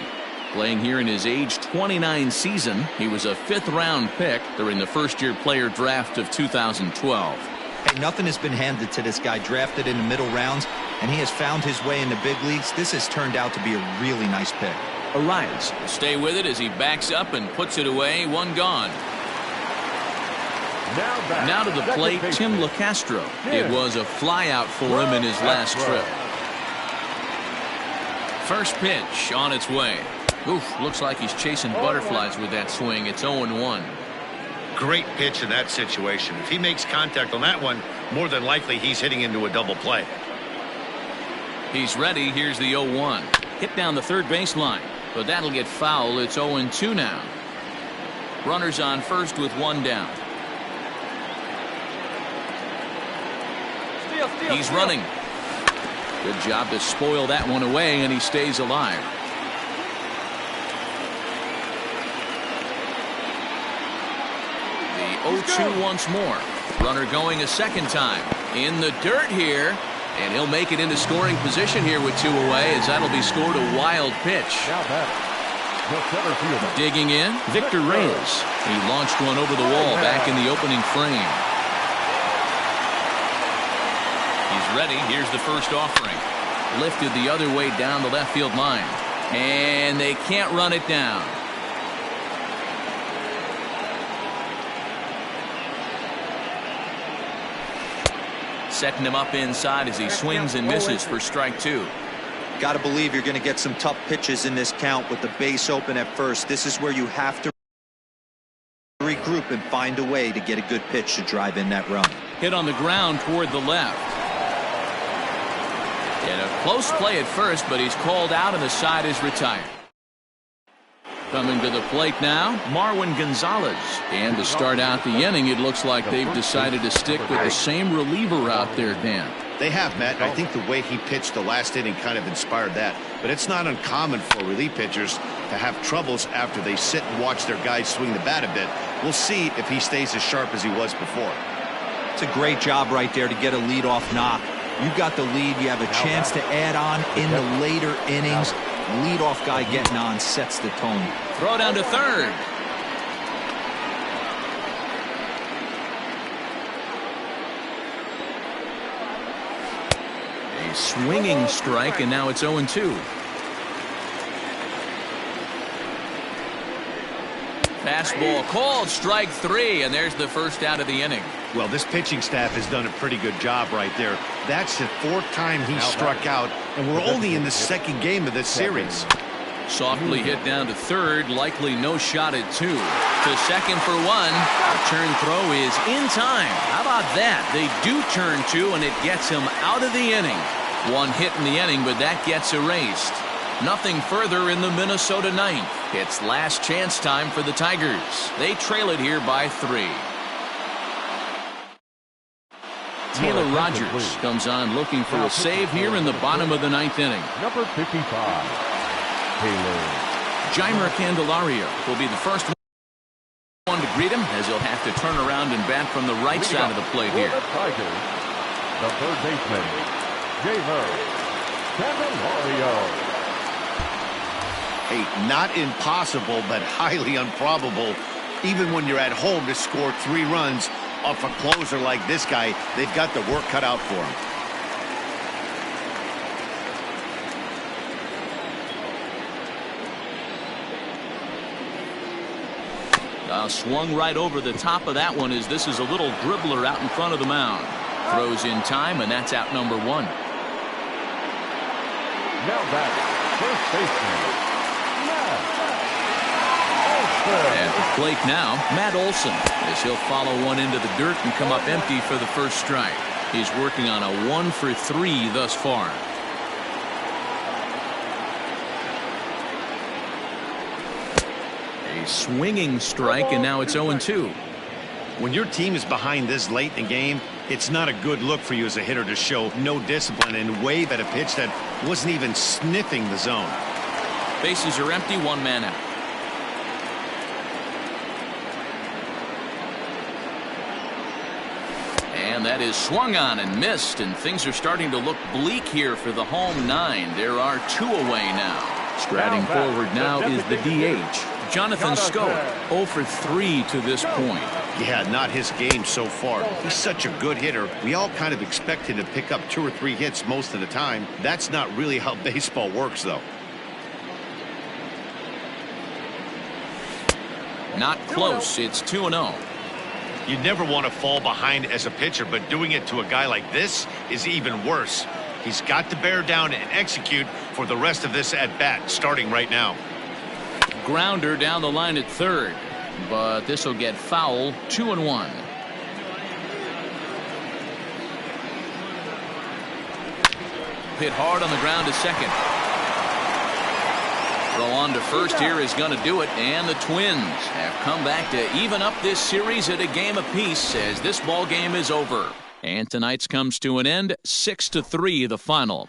playing here in his age 29 season. He was a 5th-round pick during the first-year player draft of 2012. Hey, nothing has been handed to this guy. Drafted in the middle rounds, and he has found his way in the big leagues. This has turned out to be a really nice pick. Arias will stay with it as he backs up and puts it away. 1 gone. Now to the plate, Tim LeCastro. It was a flyout for him in his last trip. First pitch on its way. Oof, looks like he's chasing butterflies with that swing. It's 0-1. Great pitch in that situation. If he makes contact on that one, more than likely he's hitting into a double play. He's ready. Here's the 0-1. Hit down the third baseline, but that'll get foul. It's 0-2 now. Runners on first with 1 down. He's running. Good job to spoil that one away, and he stays alive. The 0-2 once more. Runner going a second time. In the dirt here, and he'll make it into scoring position here with 2 away, as that'll be scored a wild pitch. Digging in, Victor Reyes. He launched one over the wall back in the opening frame. He's ready. Here's the first offering. Lifted the other way down the left field line. And they can't run it down. Setting him up inside as he swings and misses for strike 2. Got to believe you're going to get some tough pitches in this count with the base open at first. This is where you have to regroup. up and find a way to get a good pitch to drive in that run. Hit on the ground toward the left. And a close play at first, but he's called out and the side is retired. Coming to the plate now, Marwin Gonzalez. And to start out the inning, it looks like they've decided to stick with the same reliever out there, Dan. They have, Matt. I think the way he pitched the last inning kind of inspired that. But it's not uncommon for relief pitchers to have troubles after they sit and watch their guys swing the bat a bit. We'll see if he stays as sharp as he was before. It's a great job right there to get a leadoff knock. You've got the lead. You have a chance to add on in the later innings. Leadoff guy getting on sets the tone. Throw down to third. A swinging strike, and now it's 0-2. Fastball called, strike three, and there's the first out of the inning. Well, this pitching staff has done a pretty good job right there. That's the fourth time he struck out, and we're only in the second game of this series. Softly hit down to third, likely no shot at two. To second for one. A turn throw is in time. How about that? They do turn two, and it gets him out of the inning. One hit in the inning, but that gets erased. Nothing further in the Minnesota ninth. It's last chance time for the Tigers. They trail it here by 3. Taylor Rogers comes on looking for a save here in the bottom of the ninth inning. Number 55, Taylor. Jeimer Candelario will be the first one to greet him, as he'll have to turn around and bat from the right side of the plate here. The Tigers, the third baseman, Jeimer Candelario. Hey, not impossible, but highly improbable. Even when you're at home to score 3 runs off a closer like this guy, they've got the work cut out for him. Swung right over the top of that one, as this is a little dribbler out in front of the mound. Throws in time, and that's out number 1. Now back, first baseman. At the plate now, Matt Olson, as he'll follow one into the dirt and come up empty for the first strike. He's working on a 1 for 3 thus far. A swinging strike, and now it's 0-2. When your team is behind this late in the game, it's not a good look for you as a hitter to show no discipline and wave at a pitch that wasn't even sniffing the zone. Bases are empty, 1 man out. And that is swung on and missed, and things are starting to look bleak here for the home 9. There are 2 away now. Striding forward now is the DH, Jonathan Schoop, 0 for 3 to this point. Yeah, not his game so far. He's such a good hitter. We all kind of expect him to pick up 2 or 3 hits most of the time. That's not really how baseball works, though. Not close. It's 2-0. You never want to fall behind as a pitcher, but doing it to a guy like this is even worse. He's got to bear down and execute for the rest of this at-bat, starting right now. Grounder down the line at third, but this will get foul. 2-1. Hit hard on the ground to second. Throw on to first here is going to do it, and the Twins have come back to even up this series at a game apiece as this ball game is over. And tonight's comes to an end, 6-3 the final.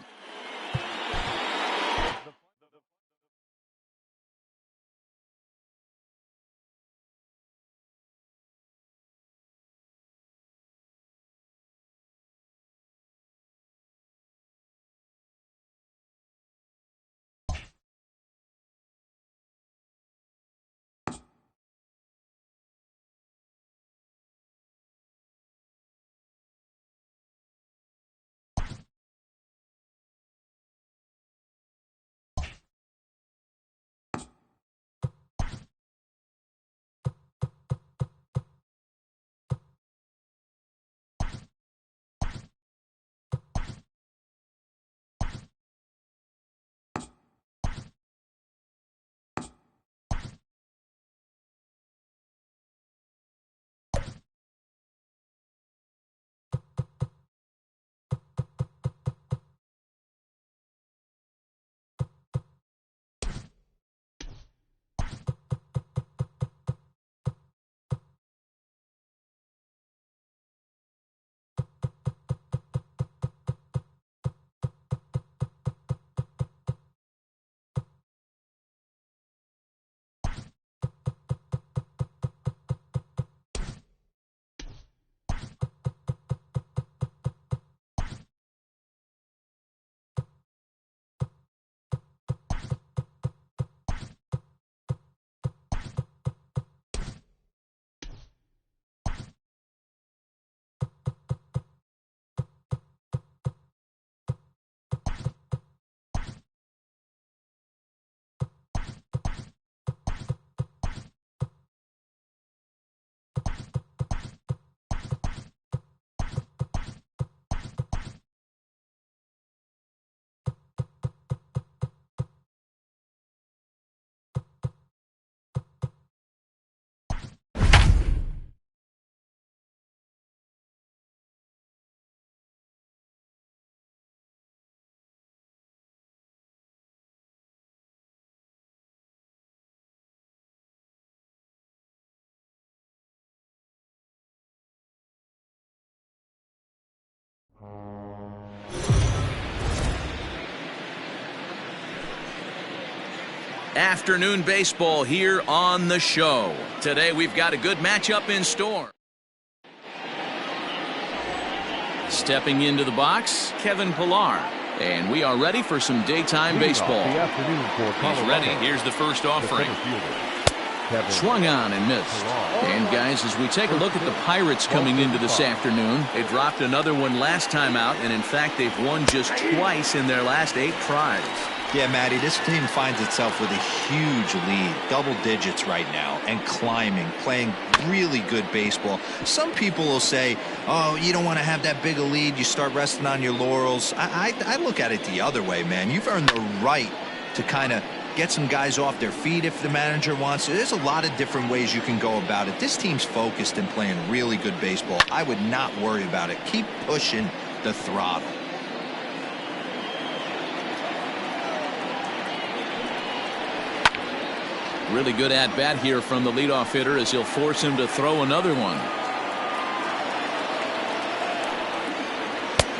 Afternoon baseball here on the show. Today we've got a good matchup in store. Stepping into the box, Kevin Pillar. And we are ready for some daytime baseball. He's ready. Here's the first offering. Swung on and missed. And guys, as we take a look at the Pirates coming into this afternoon, they dropped another one last time out, and in fact they've won just twice in their last 8 tries. Yeah, Matty, this team finds itself with a huge lead, double digits right now, and climbing, playing really good baseball. Some people will say, oh, you don't want to have that big a lead, you start resting on your laurels. I look at it the other way, man. You've earned the right to kind of get some guys off their feet if the manager wants to. There's a lot of different ways you can go about it. This team's focused and playing really good baseball. I would not worry about it. Keep pushing the throttle. Really good at-bat here from the leadoff hitter as he'll force him to throw another one.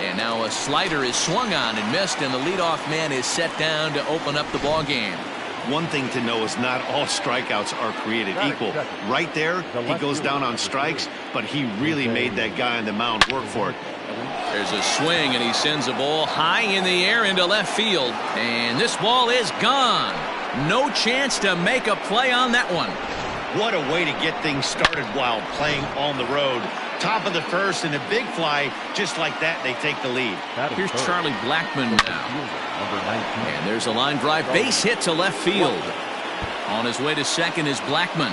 And now a slider is swung on and missed, and the leadoff man is set down to open up the ball game. One thing to know is not all strikeouts are created equal. Right there, he goes down on strikes, but he really made that guy on the mound work for it. There's a swing, and he sends a ball high in the air into left field. And this ball is gone. No chance to make a play on that one. What a way to get things started while playing on the road. Top of the first and a big fly. Just like that, they take the lead. Here's Charlie Blackmon now. And there's a line drive base hit to left field. On his way to second is Blackmon.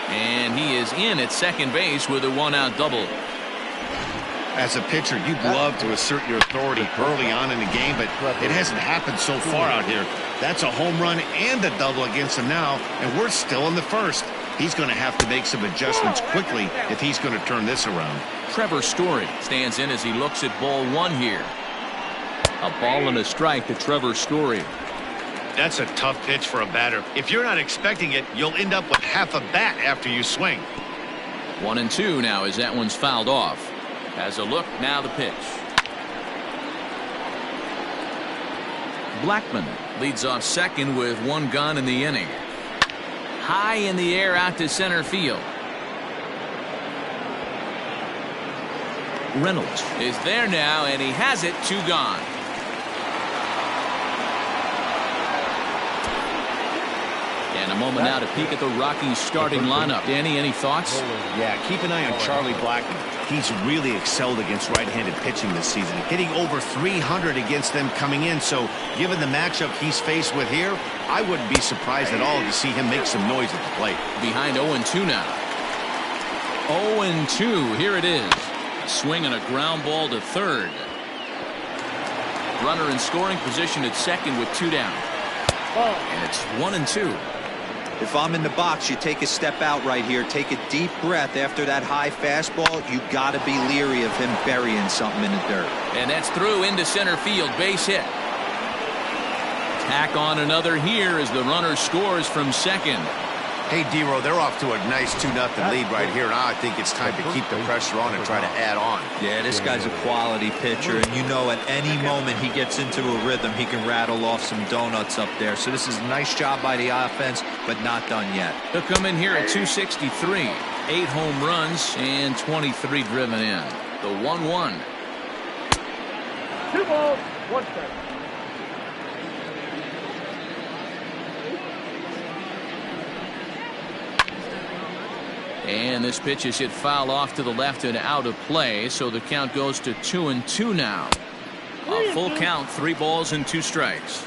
And he is in at second base with a 1-out double. As a pitcher, you'd love to assert your authority early on in the game, but it hasn't happened so far out here. That's a home run and a double against him now, and we're still in the first. He's going to have to make some adjustments quickly if he's going to turn this around. Trevor Story stands in as he looks at ball 1 here. A ball and a strike to Trevor Story. That's a tough pitch for a batter. If you're not expecting it, you'll end up with half a bat after you swing. 1-2 now as that one's fouled off. Has a look, now the pitch. Blackmon leads off second with 1 gone in the inning. High in the air out to center field. Reynolds is there now, and he has it, 2 gone. And a moment now to peek at the Rockies starting lineup. Danny, any thoughts? Yeah, keep an eye on Charlie Blackmon. He's really excelled against right-handed pitching this season, hitting over 300 against them coming in. So given the matchup he's faced with here, I wouldn't be surprised at all to see him make some noise at the plate. Behind 0-2 now. 0-2, here it is. Swing and a ground ball to third. Runner in scoring position at second with 2 down. And it's 1-2. If I'm in the box, you take a step out right here, take a deep breath after that high fastball. You got to be leery of him burying something in the dirt. And that's through into center field, base hit. Tack on another here as the runner scores from second. Hey, D-Row, they're off to a nice 2-0 lead right here. Now I think it's time to keep the pressure on and try to add on. Yeah, this guy's a quality pitcher, and you know at any moment he gets into a rhythm, he can rattle off some donuts up there. So this is a nice job by the offense, but not done yet. He'll come in here at 263. 8 home runs and 23 driven in. The 1-1. 2 balls, 1 strike. And this pitch is hit foul off to the left and out of play, so the count goes to 2-2 now. A full count, 3 balls and 2 strikes.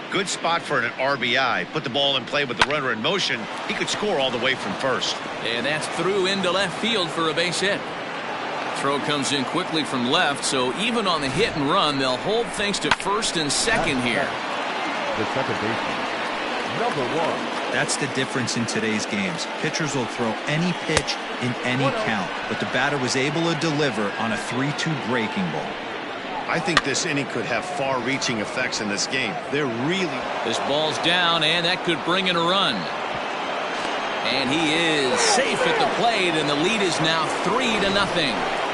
Good spot for an RBI. Put the ball in play with the runner in motion. He could score all the way from first. And that's through into left field for a base hit. Throw comes in quickly from left, so even on the hit and run, they'll hold things to first and second here. The second baseman, number 1. That's the difference in today's games. Pitchers will throw any pitch in any count, but the batter was able to deliver on a 3-2 breaking ball. I think this inning could have far-reaching effects in this game. They're really... This ball's down, and that could bring in a run. And he is safe at the plate, and the lead is now 3-0.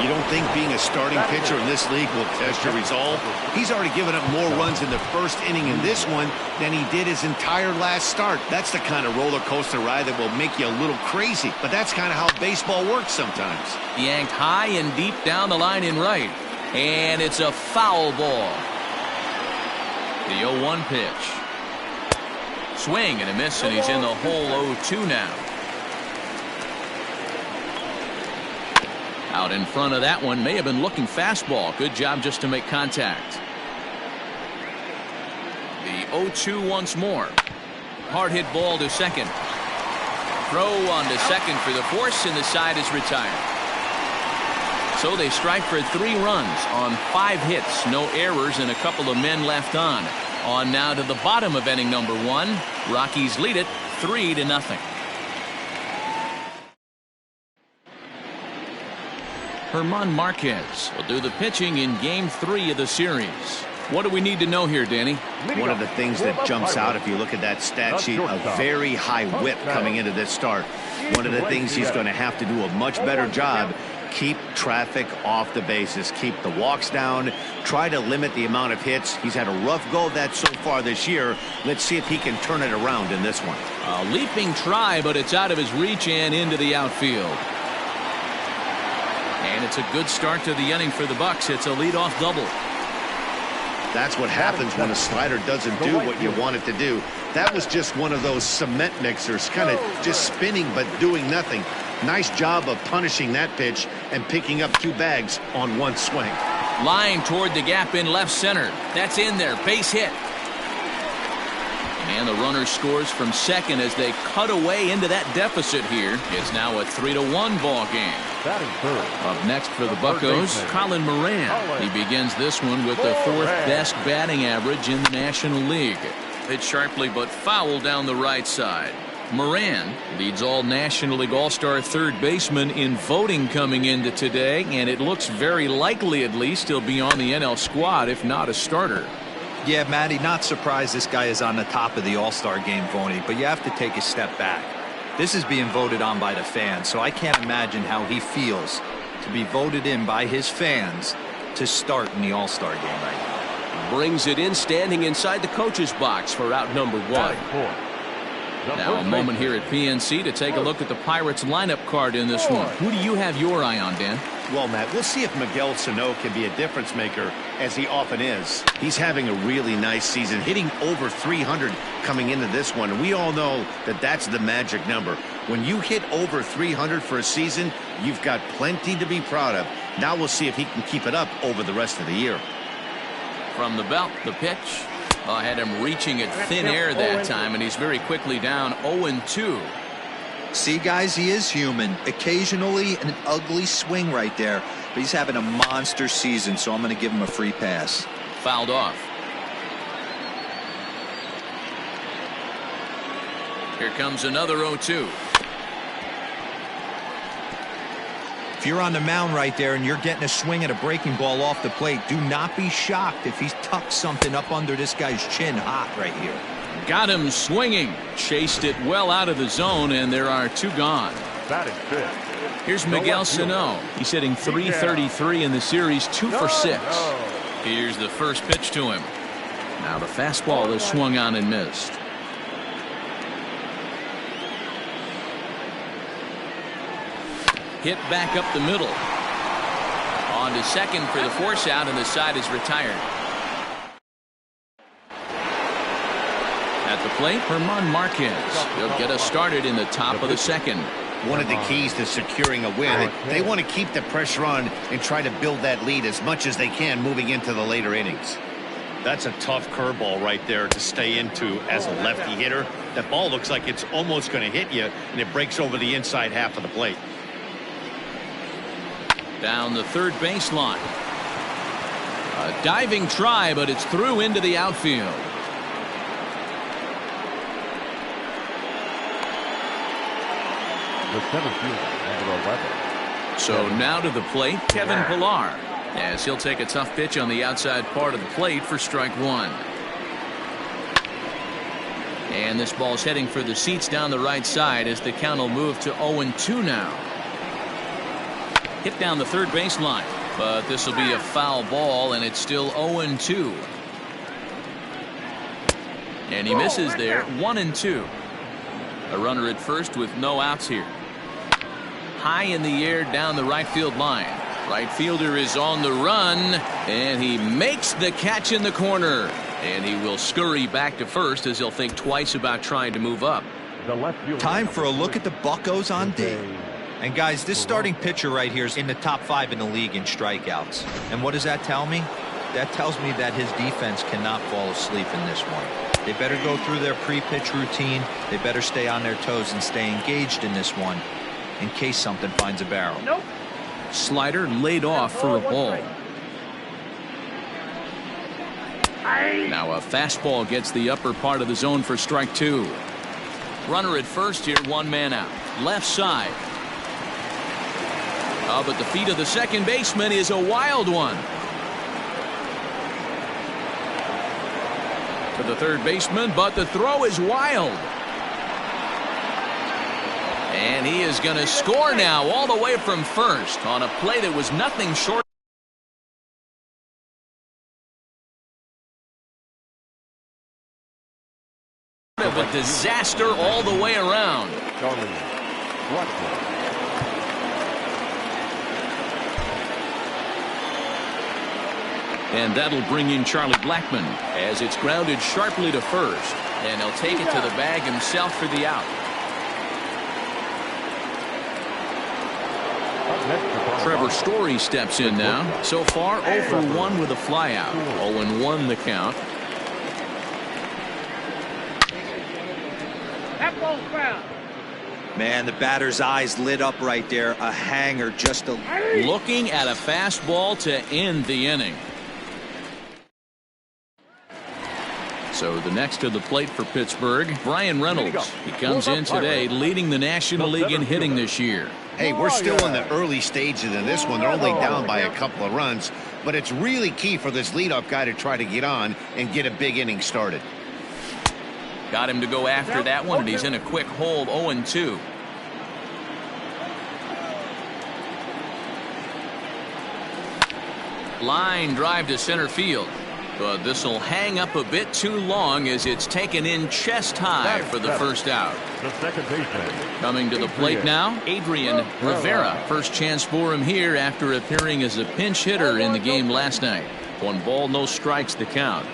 You don't think being a starting pitcher in this league will test your resolve? He's already given up more runs in the first inning in this one than he did his entire last start. That's the kind of roller coaster ride that will make you a little crazy, but that's kind of how baseball works sometimes. Yanked high and deep down the line in right, and it's a foul ball. The 0-1 pitch. Swing and a miss, and he's in the hole 0-2 now. Out in front of that one, may have been looking fastball. Good job just to make contact. The 0-2 once more. Hard hit ball to second. Throw on to second for the force, and the side is retired. So they strike for 3 runs on 5 hits, no errors, and a couple of men left on. On now to the bottom of inning number 1. Rockies lead it 3-0. German Marquez will do the pitching in Game 3 of the series. What do we need to know here, Danny? One of the things that jumps out if you look at that stat sheet, a very high whip coming into this start. One of the things he's going to have to do a much better job, keep traffic off the bases, keep the walks down, try to limit the amount of hits. He's had a rough go of that so far this year. Let's see if he can turn it around in this one. A leaping try, but it's out of his reach and into the outfield. And it's a good start to the inning for the Bucks. It's a leadoff double. That's what happens when a slider doesn't do what you want it to do. That was just one of those cement mixers, kind of just spinning but doing nothing. Nice job of punishing that pitch and picking up 2 bags on 1 swing. Line toward the gap in left center. That's in there. Base hit. And the runner scores from second as they cut away into that deficit here. It's now a 3-1 ball game. Up next for the Buccos, Colin Moran. He begins this one with the 4th best batting average in the National League. Hit sharply but foul down the right side. Moran leads all National League All-Star third baseman in voting coming into today, and it looks very likely at least he'll be on the NL squad if not a starter. Yeah, Matty, not surprised this guy is on the top of the All-Star game voting, but you have to take a step back. This is being voted on by the fans, so I can't imagine how he feels to be voted in by his fans to start in the All-Star game right now. Brings it in, standing inside the coach's box for out number 1. Now a moment here at PNC to take a look at the Pirates lineup card in this one. Who do you have your eye on, Dan? Well, Matt, we'll see if Miguel Sano can be a difference maker, as he often is. He's having a really nice season, hitting over 300 coming into this one. And we all know that that's the magic number. When you hit over 300 for a season, you've got plenty to be proud of. Now we'll see if he can keep it up over the rest of the year. From the belt, the pitch. I had him reaching at thin air that time, and he's very quickly down 0-2. See, guys, he is human. Occasionally an ugly swing right there, but he's having a monster season, so I'm going to give him a free pass. Fouled off. Here comes another 0-2. If you're on the mound right there and you're getting a swing at a breaking ball off the plate, do not be shocked if he's tucked something up under this guy's chin hot right here. Got him swinging. Chased it well out of the zone, and there are 2 gone. Here's Miguel Sano. He's hitting .333 in the series, 2 for 6. Here's the first pitch to him. Now the fastball is swung on and missed. Hit back up the middle. On to second for the force out, and the side is retired. At the plate, German Marquez. He'll get us started in the top of the second. One of the keys to securing a win, they want to keep the pressure on and try to build that lead as much as they can moving into the later innings. That's a tough curveball right there to stay into as a lefty hitter. That ball looks like it's almost going to hit you, and it breaks over the inside half of the plate. Down the third baseline. A diving try, but it's through into the outfield. The center fielder, number 11. So now to the plate, Kevin Pillar, as he'll take a tough pitch on the outside part of the plate for strike 1. And this ball's heading for the seats down the right side as the count will move to 0-2 now. Hit down the third baseline, but this will be a foul ball, and it's still 0-2. And he misses there. 1-2. A runner at first with no outs here. High in the air down the right field line. Right fielder is on the run, and he makes the catch in the corner. And he will scurry back to first as he'll think twice about trying to move up. Time for a look at the Buccos on day. And guys, this starting pitcher right here is in the top 5 in the league in strikeouts. And what does that tell me? That tells me that his defense cannot fall asleep in this one. They better go through their pre-pitch routine. They better stay on their toes and stay engaged in this one in case something finds a barrel. Nope. Slider laid off for a ball. Now a fastball gets the upper part of the zone for strike 2. Runner at first here, 1 man out. Left side. Oh, but the feet of the second baseman is a wild one. To the third baseman, but the throw is wild. And he is going to score now all the way from first on a play that was nothing short of a disaster all the way around. And that'll bring in Charlie Blackmon as it's grounded sharply to first. And he'll take it to the bag himself for the out. Trevor Story steps in now. So far 0 for 1 with a flyout. 0-1 the count. That ball's foul. Man, the batter's eyes lit up right there. A hanger, just a... Looking at a fastball to end the inning. So the next to the plate for Pittsburgh, Brian Reynolds. He comes in today leading the National League in hitting this year. Hey, we're still in the early stages of this one. They're only down by a couple of runs, but it's really key for this leadoff guy to try to get on and get a big inning started. Got him to go after that one, and he's in a quick hold. 0-2. Line drive to center field. But this will hang up a bit too long as it's taken in chest high for the first out. The second baseman. Coming to the plate now, Adrian Rivera. First chance for him here after appearing as a pinch hitter in the game last night. 1 ball, no strikes the count.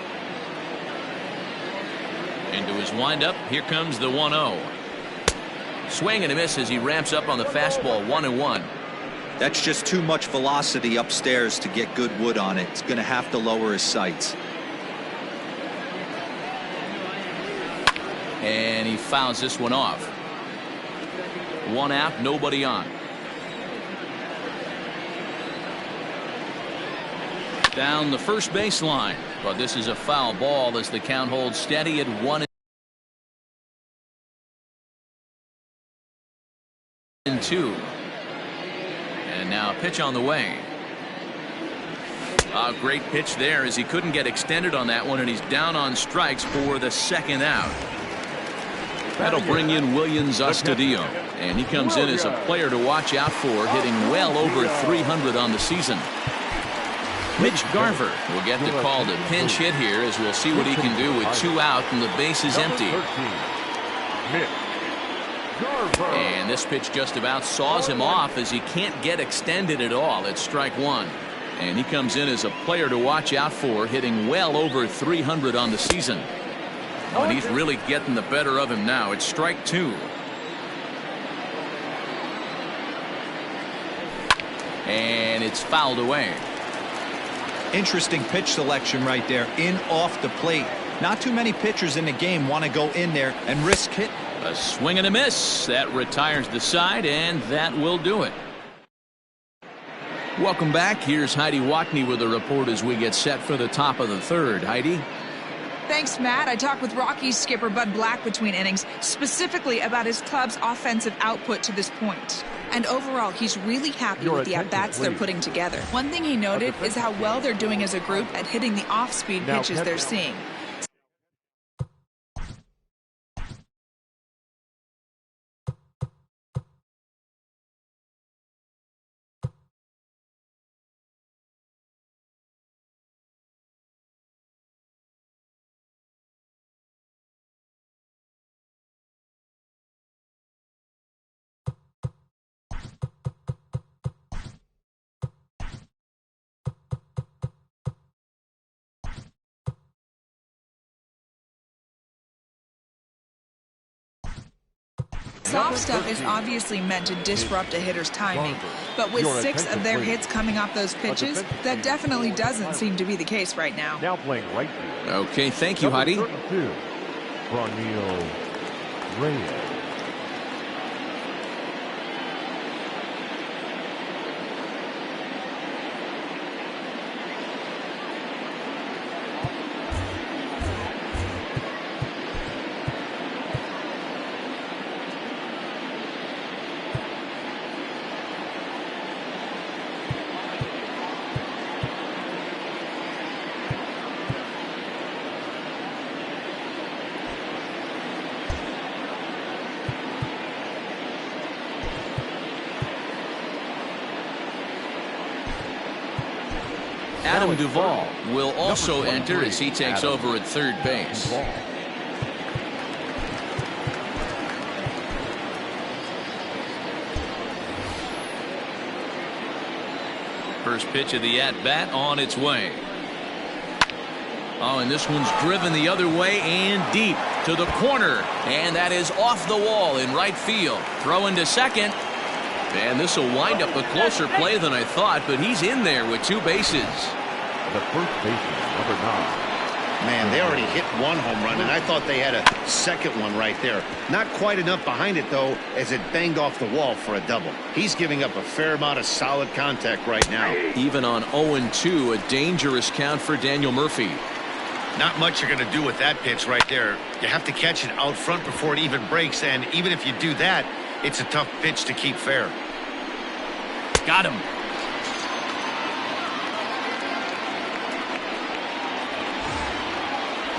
Into his windup, here comes the 1-0. Swing and a miss as he ramps up on the fastball. 1-1. That's just too much velocity upstairs to get good wood on it. It's going to have to lower his sights. And he fouls this one off. 1 out, nobody on. Down the first baseline. But this is a foul ball as the count holds steady at 1-2. And now a pitch on the way. A great pitch there as he couldn't get extended on that one, and he's down on strikes for the second out. That'll bring in Williams Astudillo, and he comes in as a player to watch out for, hitting well over 300 on the season. Mitch Garver will get the call to pinch hit here as we'll see what he can do with 2 out and the base is empty. And this pitch just about saws him off as he can't get extended at all. It's strike 1. And he comes in as a player to watch out for, hitting well over 300 on the season. Oh, and he's really getting the better of him now. It's strike 2. And it's fouled away. Interesting pitch selection right there. In off the plate. Not too many pitchers in the game want to go in there and risk hit. A swing and a miss. That retires the side, and that will do it. Welcome back. Here's Heidi Watney with a report as we get set for the top of the third. Heidi? Thanks, Matt. I talked with Rockies skipper Bud Black between innings, specifically about his club's offensive output to this point. And overall, he's really happy with the at-bats they're putting together. One thing he noted is how well they're doing as a group at hitting the off-speed pitches they're seeing. soft stuff is obviously meant to disrupt a hitter's timing, but with 6 of their hits coming off those pitches, that definitely doesn't seem to be the case right now. Now playing right field. Okay, thank you, Heidi. 32, Ronil Reyes. Adam Duvall will also enter as he takes over at third base. First pitch of the at-bat on its way. Oh, and this one's driven the other way and deep to the corner. And that is off the wall in right field. Throw into second. And this will wind up a closer play than I thought, but he's in there with 2 bases. The first baseman, number 9. Man, they already hit 1 home run, and I thought they had a second one right there. Not quite enough behind it, though, as it banged off the wall for a double. He's giving up a fair amount of solid contact right now. Even on 0-2, a dangerous count for Daniel Murphy. Not much you're going to do with that pitch right there. You have to catch it out front before it even breaks, and even if you do that, it's a tough pitch to keep fair. Got him.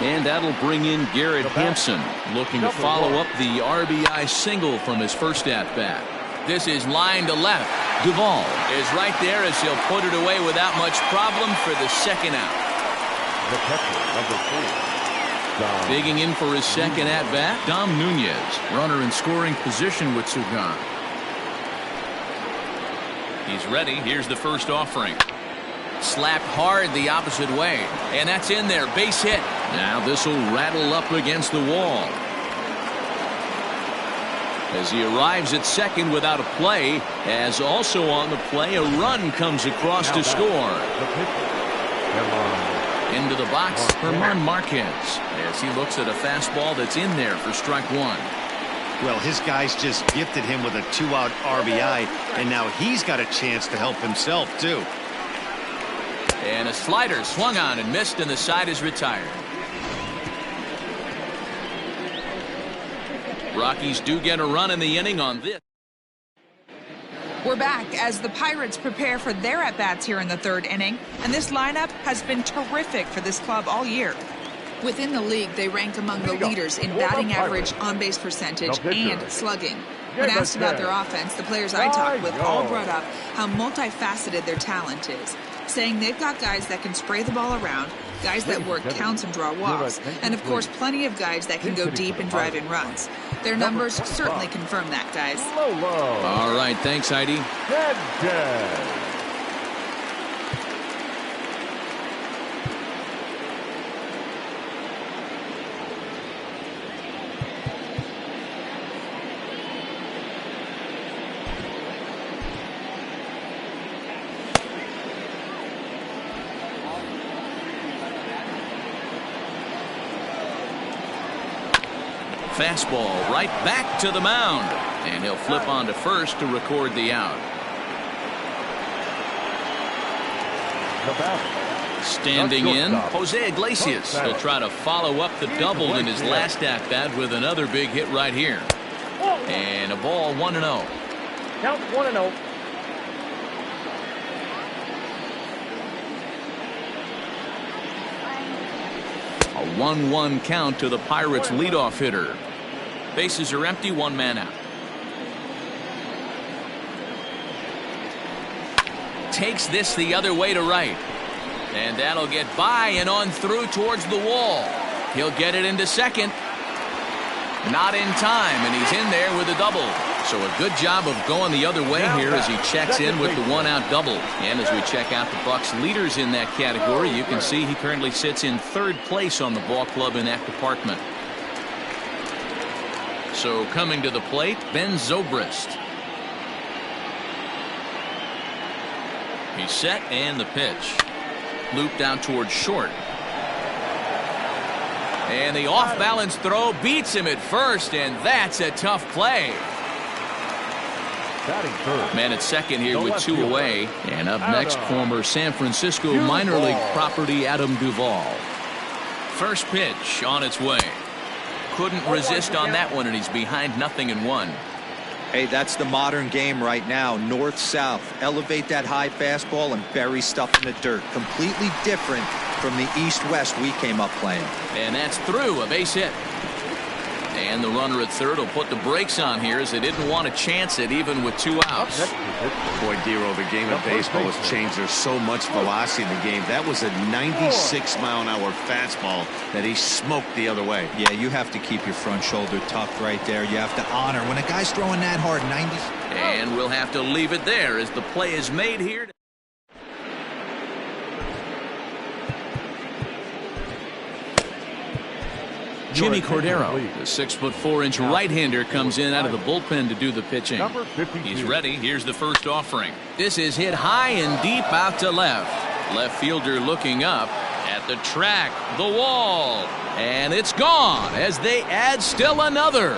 And that'll bring in Garrett Hampson, looking to follow up the RBI single from his first at-bat. This is line to left. Duvall is right there as he'll put it away without much problem for the second out. The catcher, number 4. Digging in for his second at-bat, Dom Nunez, runner in scoring position with 2 gone. He's ready. Here's the first offering. Slapped hard the opposite way. And that's in there. Base hit. Now this will rattle up against the wall. As he arrives at second without a play, as also on the play, a run comes across to score. Into the box, Herman Marquez, as he looks at a fastball that's in there for strike 1. Well, his guys just gifted him with a 2-out RBI, and now he's got a chance to help himself, too. And a slider swung on and missed, and the side is retired. Rockies do get a run in the inning on this. We're back as the Pirates prepare for their at-bats here in the 3rd inning, and this lineup has been terrific for this club all year. Within the league, they rank among the leaders in batting average, on-base percentage, and slugging. When asked about their offense, the players I talked with all brought up how multifaceted their talent is, saying they've got guys that can spray the ball around, guys that work counts and draw walks, and of course plenty of guys that can go deep and drive in runs. Their numbers certainly confirm that, guys. All right, thanks, Heidi. Fastball right back to the mound, and he'll flip on to first to record the out. Standing in, Jose Iglesias. He'll try to follow up the double in his last at-bat with another big hit right here. And a ball 1-0. Count 1-0. A 1-1 count to the Pirates' leadoff hitter. Bases are empty, 1 man out. Takes this the other way to right. And that'll get by and on through towards the wall. He'll get it into second. Not in time, and he's in there with a double. So a good job of going the other way here as he checks in with the 1-out double. And as we check out the Bucs leaders in that category, you can see he currently sits in 3rd place on the ball club in that department. So coming to the plate, Ben Zobrist. He's set, and the pitch. Looped out towards short. And the off-balance throw beats him at first, and that's a tough play. Man at second here with 2 away. And up next, former San Francisco minor league property Adam Duvall. First pitch on its way. Couldn't resist on that one, and he's behind 0-1. Hey, that's the modern game right now. North-south. Elevate that high fastball and bury stuff in the dirt. Completely different from the east-west we came up playing. And that's through, a base hit. And the runner at third will put the brakes on here as they didn't want to chance it even with 2 outs. Boy, Dero, the game of baseball has changed. There's so much velocity in the game. That was a 96-mile-an-hour fastball that he smoked the other way. Yeah, you have to keep your front shoulder tucked right there. You have to honor when a guy's throwing that hard, 90. And we'll have to leave it there as the play is made here. Jimmy Cordero, the 6'4" right-hander, comes in out of the bullpen to do the pitching. He's ready. Here's the first offering. This is hit high and deep out to left. Left fielder looking up at the track, the wall, and it's gone as they add still another.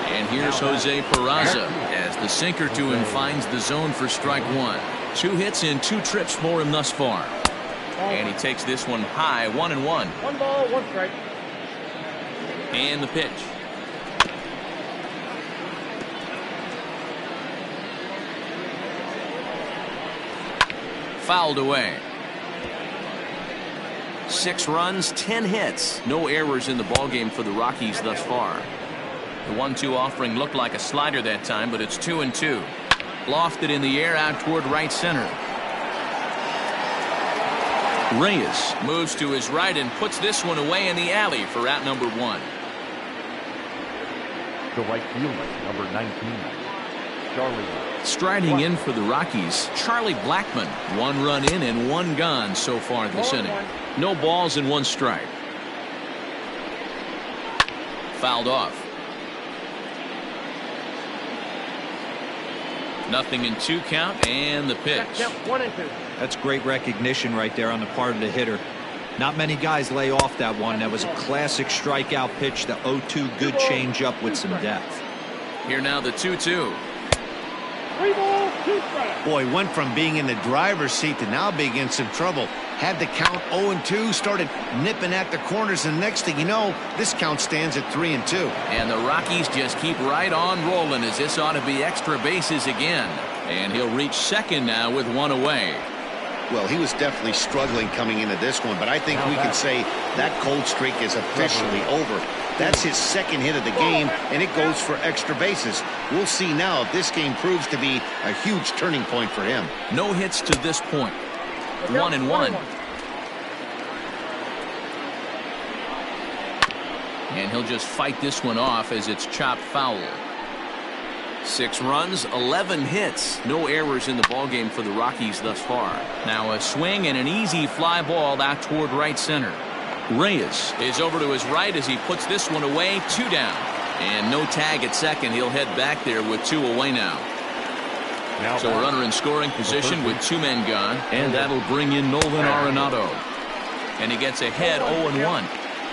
And here's Jose Peraza as the sinker to him finds the zone for strike 1. 2 hits in 2 trips for him thus far. And he takes this one high, 1-1. 1 ball, 1 strike. And the pitch. Fouled away. 6 runs, 10 hits. No errors in the ballgame for the Rockies thus far. The 1-2 offering looked like a slider that time, but it's 2-2. Lofted in the air out toward right center. Reyes moves to his right and puts this one away in the alley for out number 1. The right fielder, number 19, Charlie. Striding in for the Rockies, Charlie Blackmon. 1 run in and 1 gone so far this inning. No balls and 1 strike. Fouled off. 0-2 count, and the pitch. 1-2. That's great recognition right there on the part of the hitter. Not many guys lay off that one. That was a classic strikeout pitch. The 0-2 good changeup with some depth. Here now the 2-2. 3 balls, 2 strikes. Boy, went from being in the driver's seat to now being in some trouble. Had the count 0-2, started nipping at the corners, and next thing you know, this count stands at 3-2. And the Rockies just keep right on rolling as this ought to be extra bases again. And he'll reach second now with 1 away. Well, he was definitely struggling coming into this one, but I think we can say that cold streak is officially over. That's his 2nd hit of the game, and it goes for extra bases. We'll see now if this game proves to be a huge turning point for him. No hits to this point. 1-1. And he'll just fight this one off as it's chopped foul. 6 runs, 11 hits. No errors in the ballgame for the Rockies thus far. Now a swing and an easy fly ball out toward right center. Reyes is over to his right as he puts this one away. 2 down. And no tag at second. He'll head back there with 2 away now. So a runner in scoring position with 2 men gone. And that'll bring in Nolan Arenado. And he gets ahead 0-1.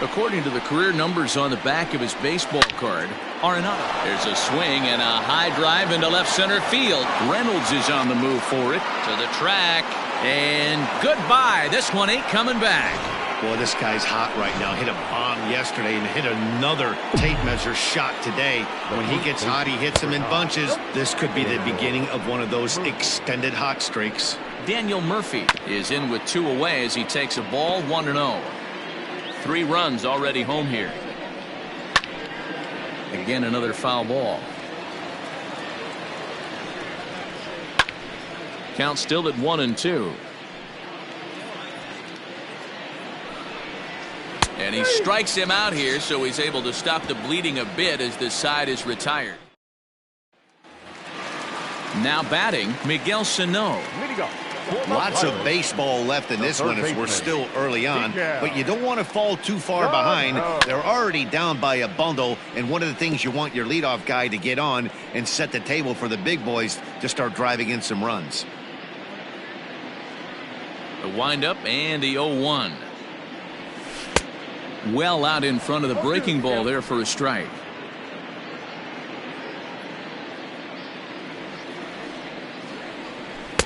According to the career numbers on the back of his baseball card, Arenado. There's a swing and a high drive into left center field. Reynolds is on the move for it. To the track. And goodbye. This one ain't coming back. Boy, this guy's hot right now. Hit a bomb yesterday and hit another tape measure shot today. When he gets hot, he hits them in bunches. This could be the beginning of one of those extended hot streaks. Daniel Murphy is in with 2 away as he takes a ball 1-0. 3 runs already home here. Again, another foul ball. Count still at 1-2. And he strikes him out here, so he's able to stop the bleeding a bit as this side is retired. Now batting, Miguel Sano. Lots of baseball left in this one as we're still early on, but you don't want to fall too far behind. They're already down by a bundle, and one of the things you want your leadoff guy to get on and set the table for the big boys to start driving in some runs. The windup and the 0-1. Well out in front of the breaking ball there for a strike.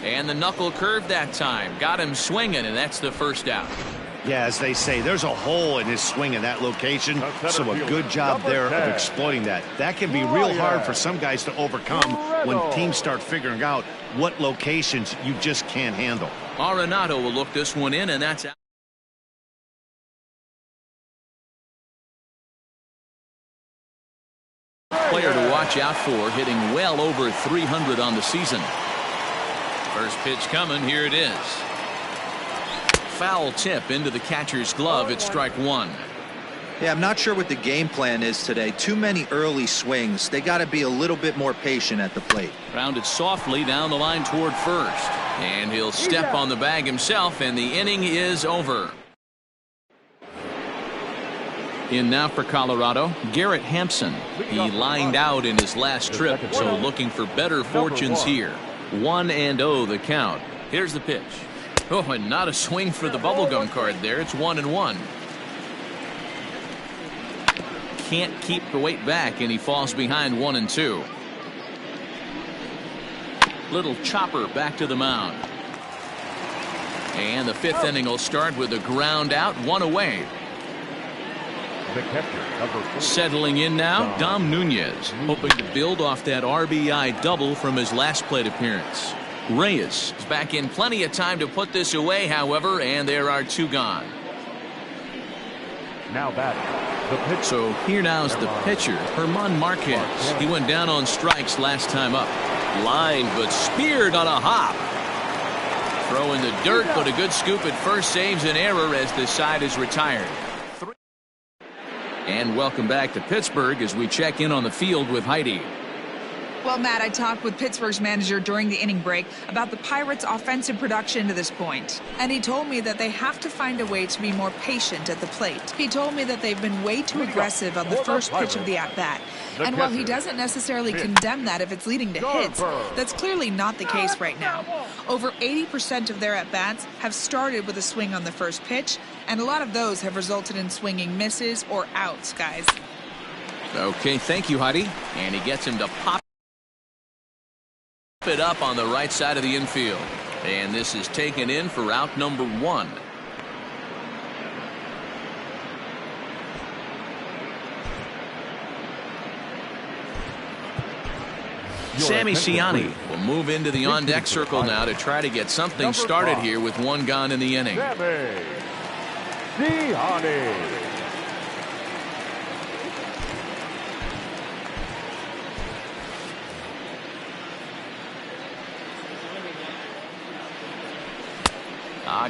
And the knuckle curve that time. Got him swinging, and that's the first out. Yeah, as they say, there's a hole in his swing in that location, so a good job there of exploiting that. That can be real hard for some guys to overcome when teams start figuring out what locations you just can't handle. Arenado will look this one in, and that's out. Player to watch out for, hitting well over 300 on the season. First pitch coming, here it is. Foul tip into the catcher's glove. It's strike one. Yeah, I'm not sure what the game plan is today. Too many early swings. They got to be a little bit more patient at the plate. Grounded softly down the line toward first. And he'll step on the bag himself, and the inning is over. In now for Colorado, Garrett Hampson. He lined out in his last trip, so looking for better fortunes here. 1-0 the count. Here's the pitch. Oh, and not a swing for the bubblegum card there. It's 1-1. Can't keep the weight back, and he falls behind 1-2. Little chopper back to the mound. And the fifth inning will start with a ground out, one away. Settling in now, Dom Nunez, hoping to build off that RBI double from his last plate appearance. Reyes is back in plenty of time to put this away, however, and there are two gone. Now batting, the pitcher. So here now's the pitcher, Herman Marquez. He went down on strikes last time up. Lined but speared on a hop. Throw in the dirt, but a good scoop at first saves an error as the side is retired. And welcome back to Pittsburgh as we check in on the field with Heidi. Well, Matt, I talked with Pittsburgh's manager during the inning break about the Pirates' offensive production to this point. And he told me that they have to find a way to be more patient at the plate. He told me that they've been way too aggressive on the first pitch of the at-bat. And while he doesn't necessarily condemn that if it's leading to hits, that's clearly not the case right now. Over 80% of their at-bats have started with a swing on the first pitch, and a lot of those have resulted in swinging misses or outs, guys. Okay, thank you, Heidi. And he gets him to pop it up on the right side of the infield. And this is taken in for out number one. Sammy Siani will move into the on-deck circle now to try to get something started here with one gone in the inning. Sammy Siani.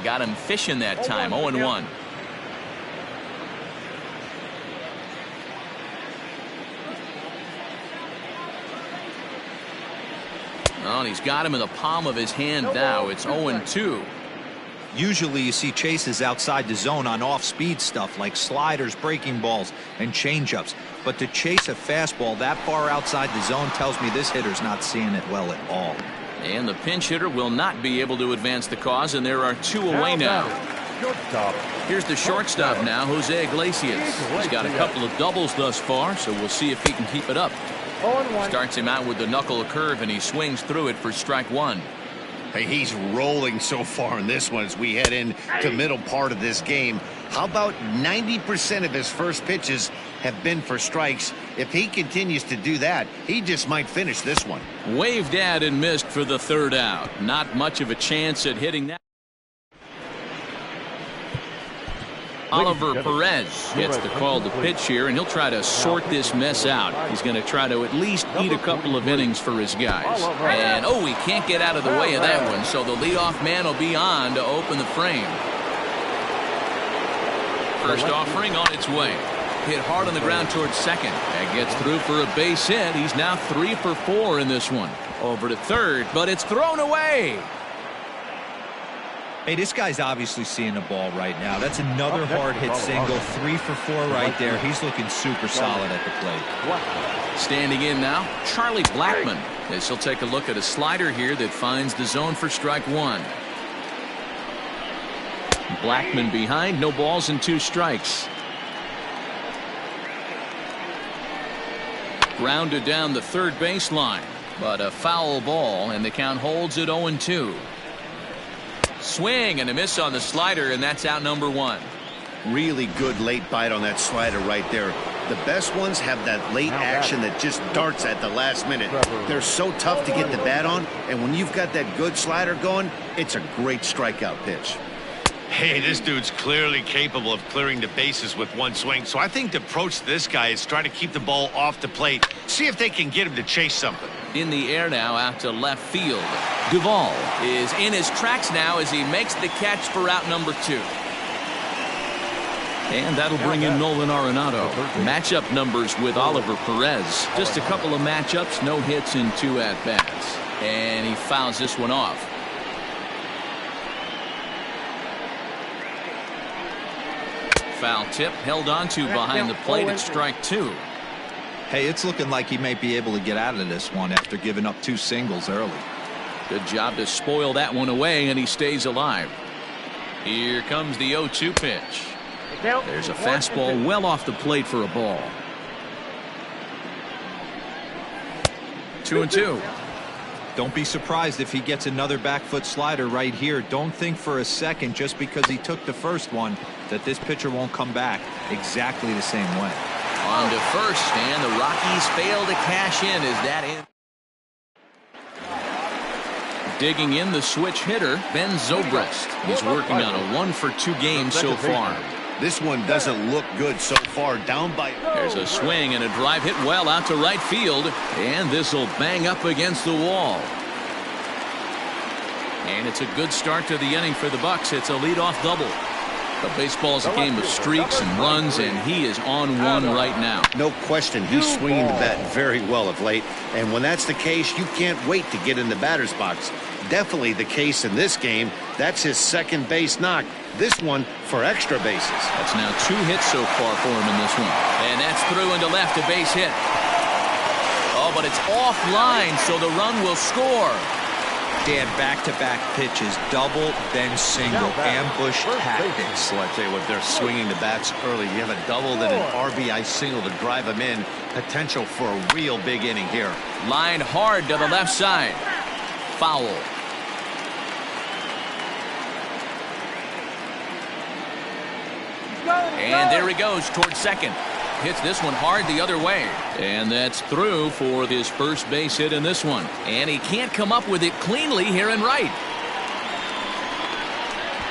Got him fishing that time. 0-1. Oh, and he's got him in the palm of his hand now. It's 0-2. Usually you see chases outside the zone on off-speed stuff like sliders, breaking balls, and changeups. But to chase a fastball that far outside the zone tells me this hitter's not seeing it well at all. And the pinch hitter will not be able to advance the cause, and there are two away now. Here's the shortstop now, Jose Iglesias. He's got a couple of doubles thus far, so we'll see if he can keep it up. Starts him out with the knuckle curve, and he swings through it for strike one. Hey, he's rolling so far in this one as we head in to middle part of this game. How about 90% of his first pitches have been for strikes? If he continues to do that, he just might finish this one. Waved at and missed for the third out. Not much of a chance at hitting that. Oliver Perez gets the call to pitch here, and he'll try to sort this mess out. He's going to try to at least eat a couple of innings for his guys. And, oh, he can't get out of the way of that one, so the leadoff man will be on to open the frame. First offering on its way. Hit hard on the ground towards second. That gets through for a base hit. He's now 3 for 4 in this one. Over to third, but it's thrown away. Hey, this guy's obviously seeing the ball right now. That's another hard hit single. 3 for 4 right there. He's looking super solid at the plate. Standing in now, Charlie Blackmon, as he'll take a look at a slider here that finds the zone for strike 1. Blackmon behind, no balls and 2 strikes. Grounded down the third baseline, but a foul ball, and the count holds at 0-2. Swing and a miss on the slider, and that's out number 1. Really good late bite on that slider right there. The best ones have that late action that just darts at the last minute. They're so tough to get the bat on, and when you've got that good slider going, it's a great strikeout pitch. Hey, this dude's clearly capable of clearing the bases with one swing, so I think the approach to this guy is try to keep the ball off the plate, see if they can get him to chase something. In the air now out to left field. Duvall is in his tracks now as he makes the catch for out number 2. And that'll bring in Nolan Arenado. Matchup numbers with Oliver Perez. Just a couple of matchups, no hits in 2 at-bats. And he fouls this one off. Foul tip held onto behind the plate at strike 2. Hey, it's looking like he may be able to get out of this one after giving up 2 singles early. Good job to spoil that one away, and he stays alive. Here comes the 0-2 pitch. There's a fastball well off the plate for a ball. 2-2. Don't be surprised if he gets another back foot slider right here. Don't think for a second, just because he took the first one, that this pitcher won't come back exactly the same way. On to first, and the Rockies fail to cash in. Is that in? Digging in the switch hitter, Ben Zobrist. He's working on a 1-for-2 game so far. This one doesn't look good so far. Down by. There's a swing and a drive hit well out to right field, and this will bang up against the wall. And it's a good start to the inning for the Bucks. It's a leadoff double. But baseball's a game of streaks and runs, and he is on one right now. No question, he's swinging the bat very well of late. And when that's the case, you can't wait to get in the batter's box. Definitely the case in this game. That's his second base knock. This one for extra bases. That's now 2 hits so far for him in this one. And that's through into left, a base hit. Oh, but it's offline, so the run will score. Dan, back-to-back pitches, double, then single, ambush tactics. Well, I tell you what, they're swinging the bats early. You have a double, then an RBI single to drive them in. Potential for a real big inning here. Lined hard to the left side. Foul. And there he goes towards second. Hits this one hard the other way. And that's through for his first base hit in this one. And he can't come up with it cleanly here in right.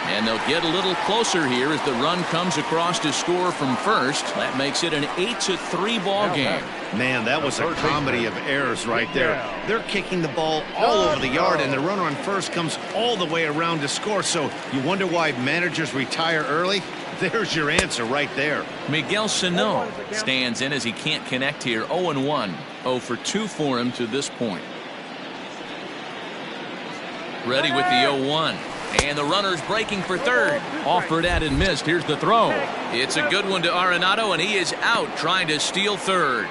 And they'll get a little closer here as the run comes across to score from first. That makes it an 8-3 ball game. Man, that was a comedy of errors right there. They're kicking the ball all over the yard, and the runner on first comes all the way around to score. So you wonder why managers retire early? There's your answer right there. Miguel Sano stands in as he can't connect here. 0-1. 0-for-2 for him to this point. Ready with the 0-1. And the runner's breaking for third. Offered at and missed. Here's the throw. It's a good one to Arenado, and he is out trying to steal third.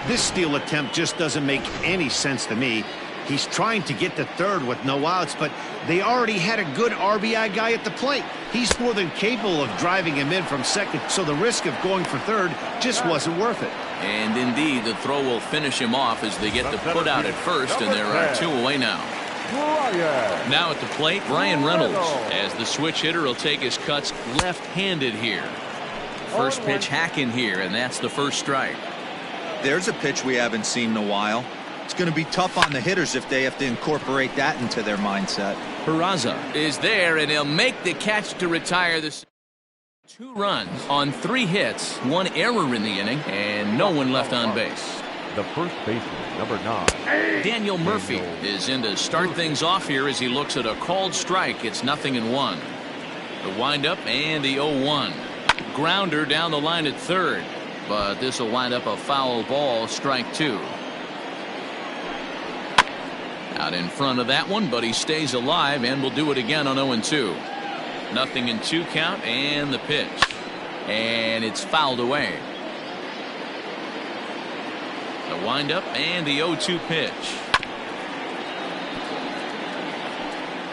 This steal attempt just doesn't make any sense to me. He's trying to get to third with no outs, but they already had a good RBI guy at the plate. He's more than capable of driving him in from second, so the risk of going for third just wasn't worth it. And indeed, the throw will finish him off as they get the put out at first, and there are 2 away now. Now at the plate, Brian Reynolds, as the switch hitter will take his cuts left-handed here. First pitch hack in here, and that's the first strike. There's a pitch we haven't seen in a while. It's going to be tough on the hitters if they have to incorporate that into their mindset. Peraza is there, and he'll make the catch to retire this. 2 runs on 3 hits, 1 error in the inning, and no one left on base. The first baseman, number 9. Daniel Murphy is in to start things off here as he looks at a called strike. It's 0-1. The windup and the 0-1. Grounder down the line at third, but this will wind up a foul ball, strike 2. Out in front of that one, but he stays alive and will do it again on 0-2. 0-2 count, and the pitch. And it's fouled away. The windup and the 0-2 pitch.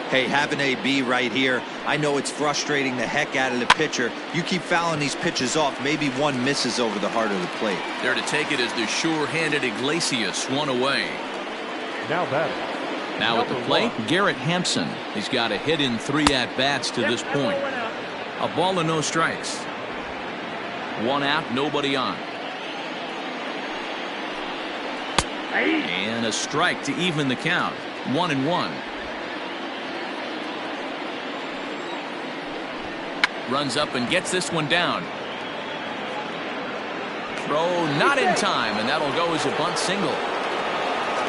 Hey, have an AB right here. I know it's frustrating the heck out of the pitcher. You keep fouling these pitches off, maybe one misses over the heart of the plate. There to take it is the sure-handed Iglesias, one away. Now batting. Now at the plate, Garrett Hampson. He's got a hit in 3 at-bats to this point. A ball and no strikes. 1 out, nobody on. And a strike to even the count. 1-1. Runs up and gets this one down. Throw not in time, and that'll go as a bunt single.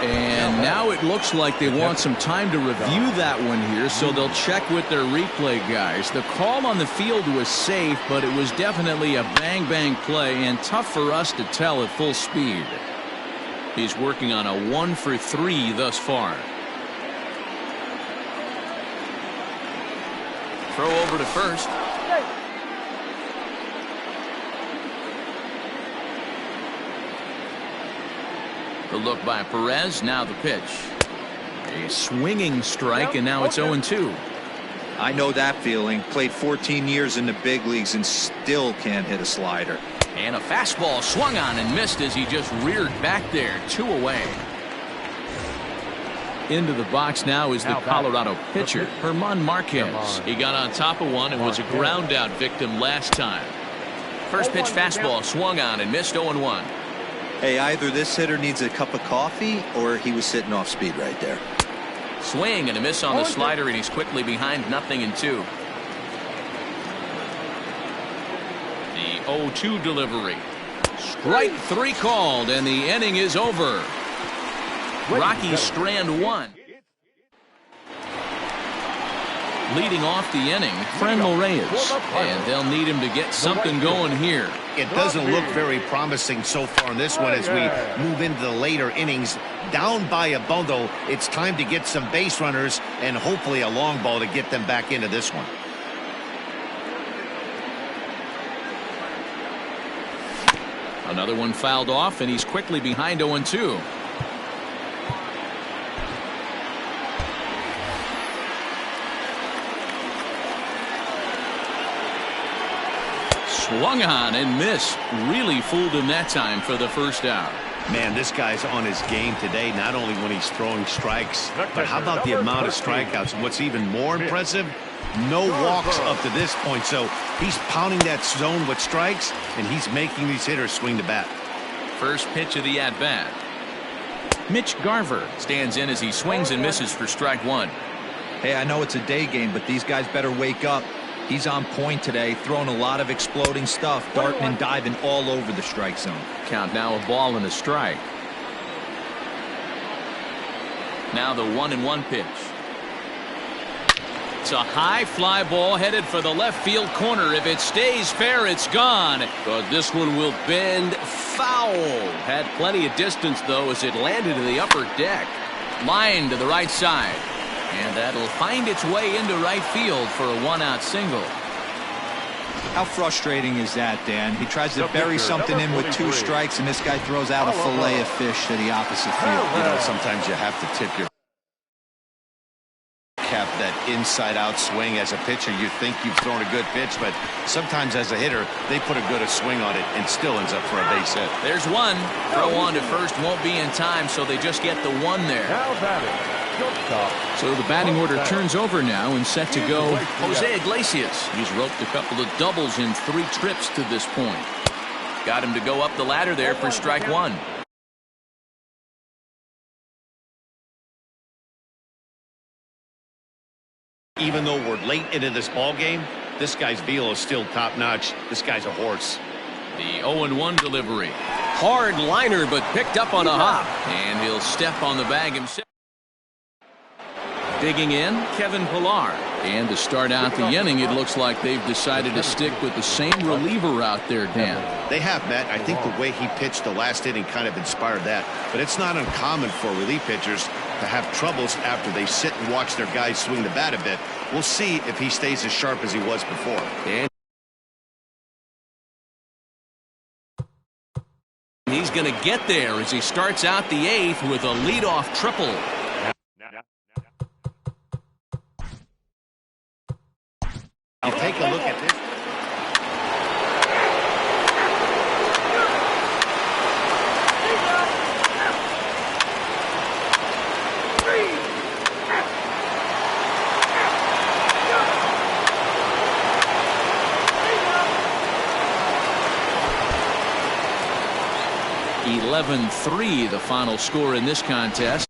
And now it looks like they want some time to review that one here, so they'll check with their replay guys. The call on the field was safe, but it was definitely a bang-bang play and tough for us to tell at full speed. He's working on a 1 for 3 thus far. Throw over to first. The look by Perez. Now the pitch. A swinging strike, and now it's 0-2. I know that feeling. Played 14 years in the big leagues and still can't hit a slider. And a fastball swung on and missed as he just reared back there. 2 away. Into the box now is the Colorado pitcher, German Marquez. He got on top of one and was a ground out victim last time. First pitch fastball swung on and missed. 0-1. Hey, either this hitter needs a cup of coffee or he was sitting off speed right there. Swing and a miss on the slider, and he's quickly behind 0-2. The 0-2 delivery. Strike 3 called, and the inning is over. Rockies strand 1. Leading off the inning, Franmil Reyes, and they'll need him to get something going here. It doesn't look very promising so far in this one as we move into the later innings. Down by a bundle, it's time to get some base runners and hopefully a long ball to get them back into this one. Another one fouled off, and he's quickly behind 0-2. Swung on and missed. Really fooled him that time for the first out. Man, this guy's on his game today, not only when he's throwing strikes, but how about the amount of strikeouts? And what's even more impressive, no walks up to this point. So he's pounding that zone with strikes, and he's making these hitters swing the bat. First pitch of the at-bat. Mitch Garver stands in as he swings and misses for strike 1. Hey, I know it's a day game, but these guys better wake up. He's on point today, throwing a lot of exploding stuff, darting and diving all over the strike zone. Count now, a ball and a strike. Now the 1-1 pitch. It's a high fly ball headed for the left field corner. If it stays fair, it's gone. But this one will bend foul. Had plenty of distance, though, as it landed in the upper deck. Line to the right side. And that'll find its way into right field for a 1-out single. How frustrating is that, Dan? He tries to bury something in with 2 strikes, and this guy throws out a fillet of fish to the opposite field. You know, sometimes you have to tip your cap that inside-out swing. As a pitcher, you think you've thrown a good pitch, but sometimes as a hitter, they put a good swing on it and still ends up for a base hit. There's one. Throw on to first won't be in time, so they just get the 1 there. Now batting. So the batting order turns over now and set to go Jose Iglesias. He's roped a couple of doubles in 3 trips to this point. Got him to go up the ladder there for strike 1. Even though we're late into this ball game, this guy's velo is still top-notch. This guy's a horse. The 0-1 delivery. Hard liner, but picked up on a hop. And he'll step on the bag himself. Digging in, Kevin Pillar. And to start out the inning, it looks like they've decided to stick with the same reliever out there, Dan. They have, Matt. I think the way he pitched the last inning kind of inspired that. But it's not uncommon for relief pitchers to have troubles after they sit and watch their guys swing the bat a bit. We'll see if he stays as sharp as he was before. And he's going to get there as he starts out the 8th with a leadoff triple. Now take a look at this. (11-3) the final score in this contest.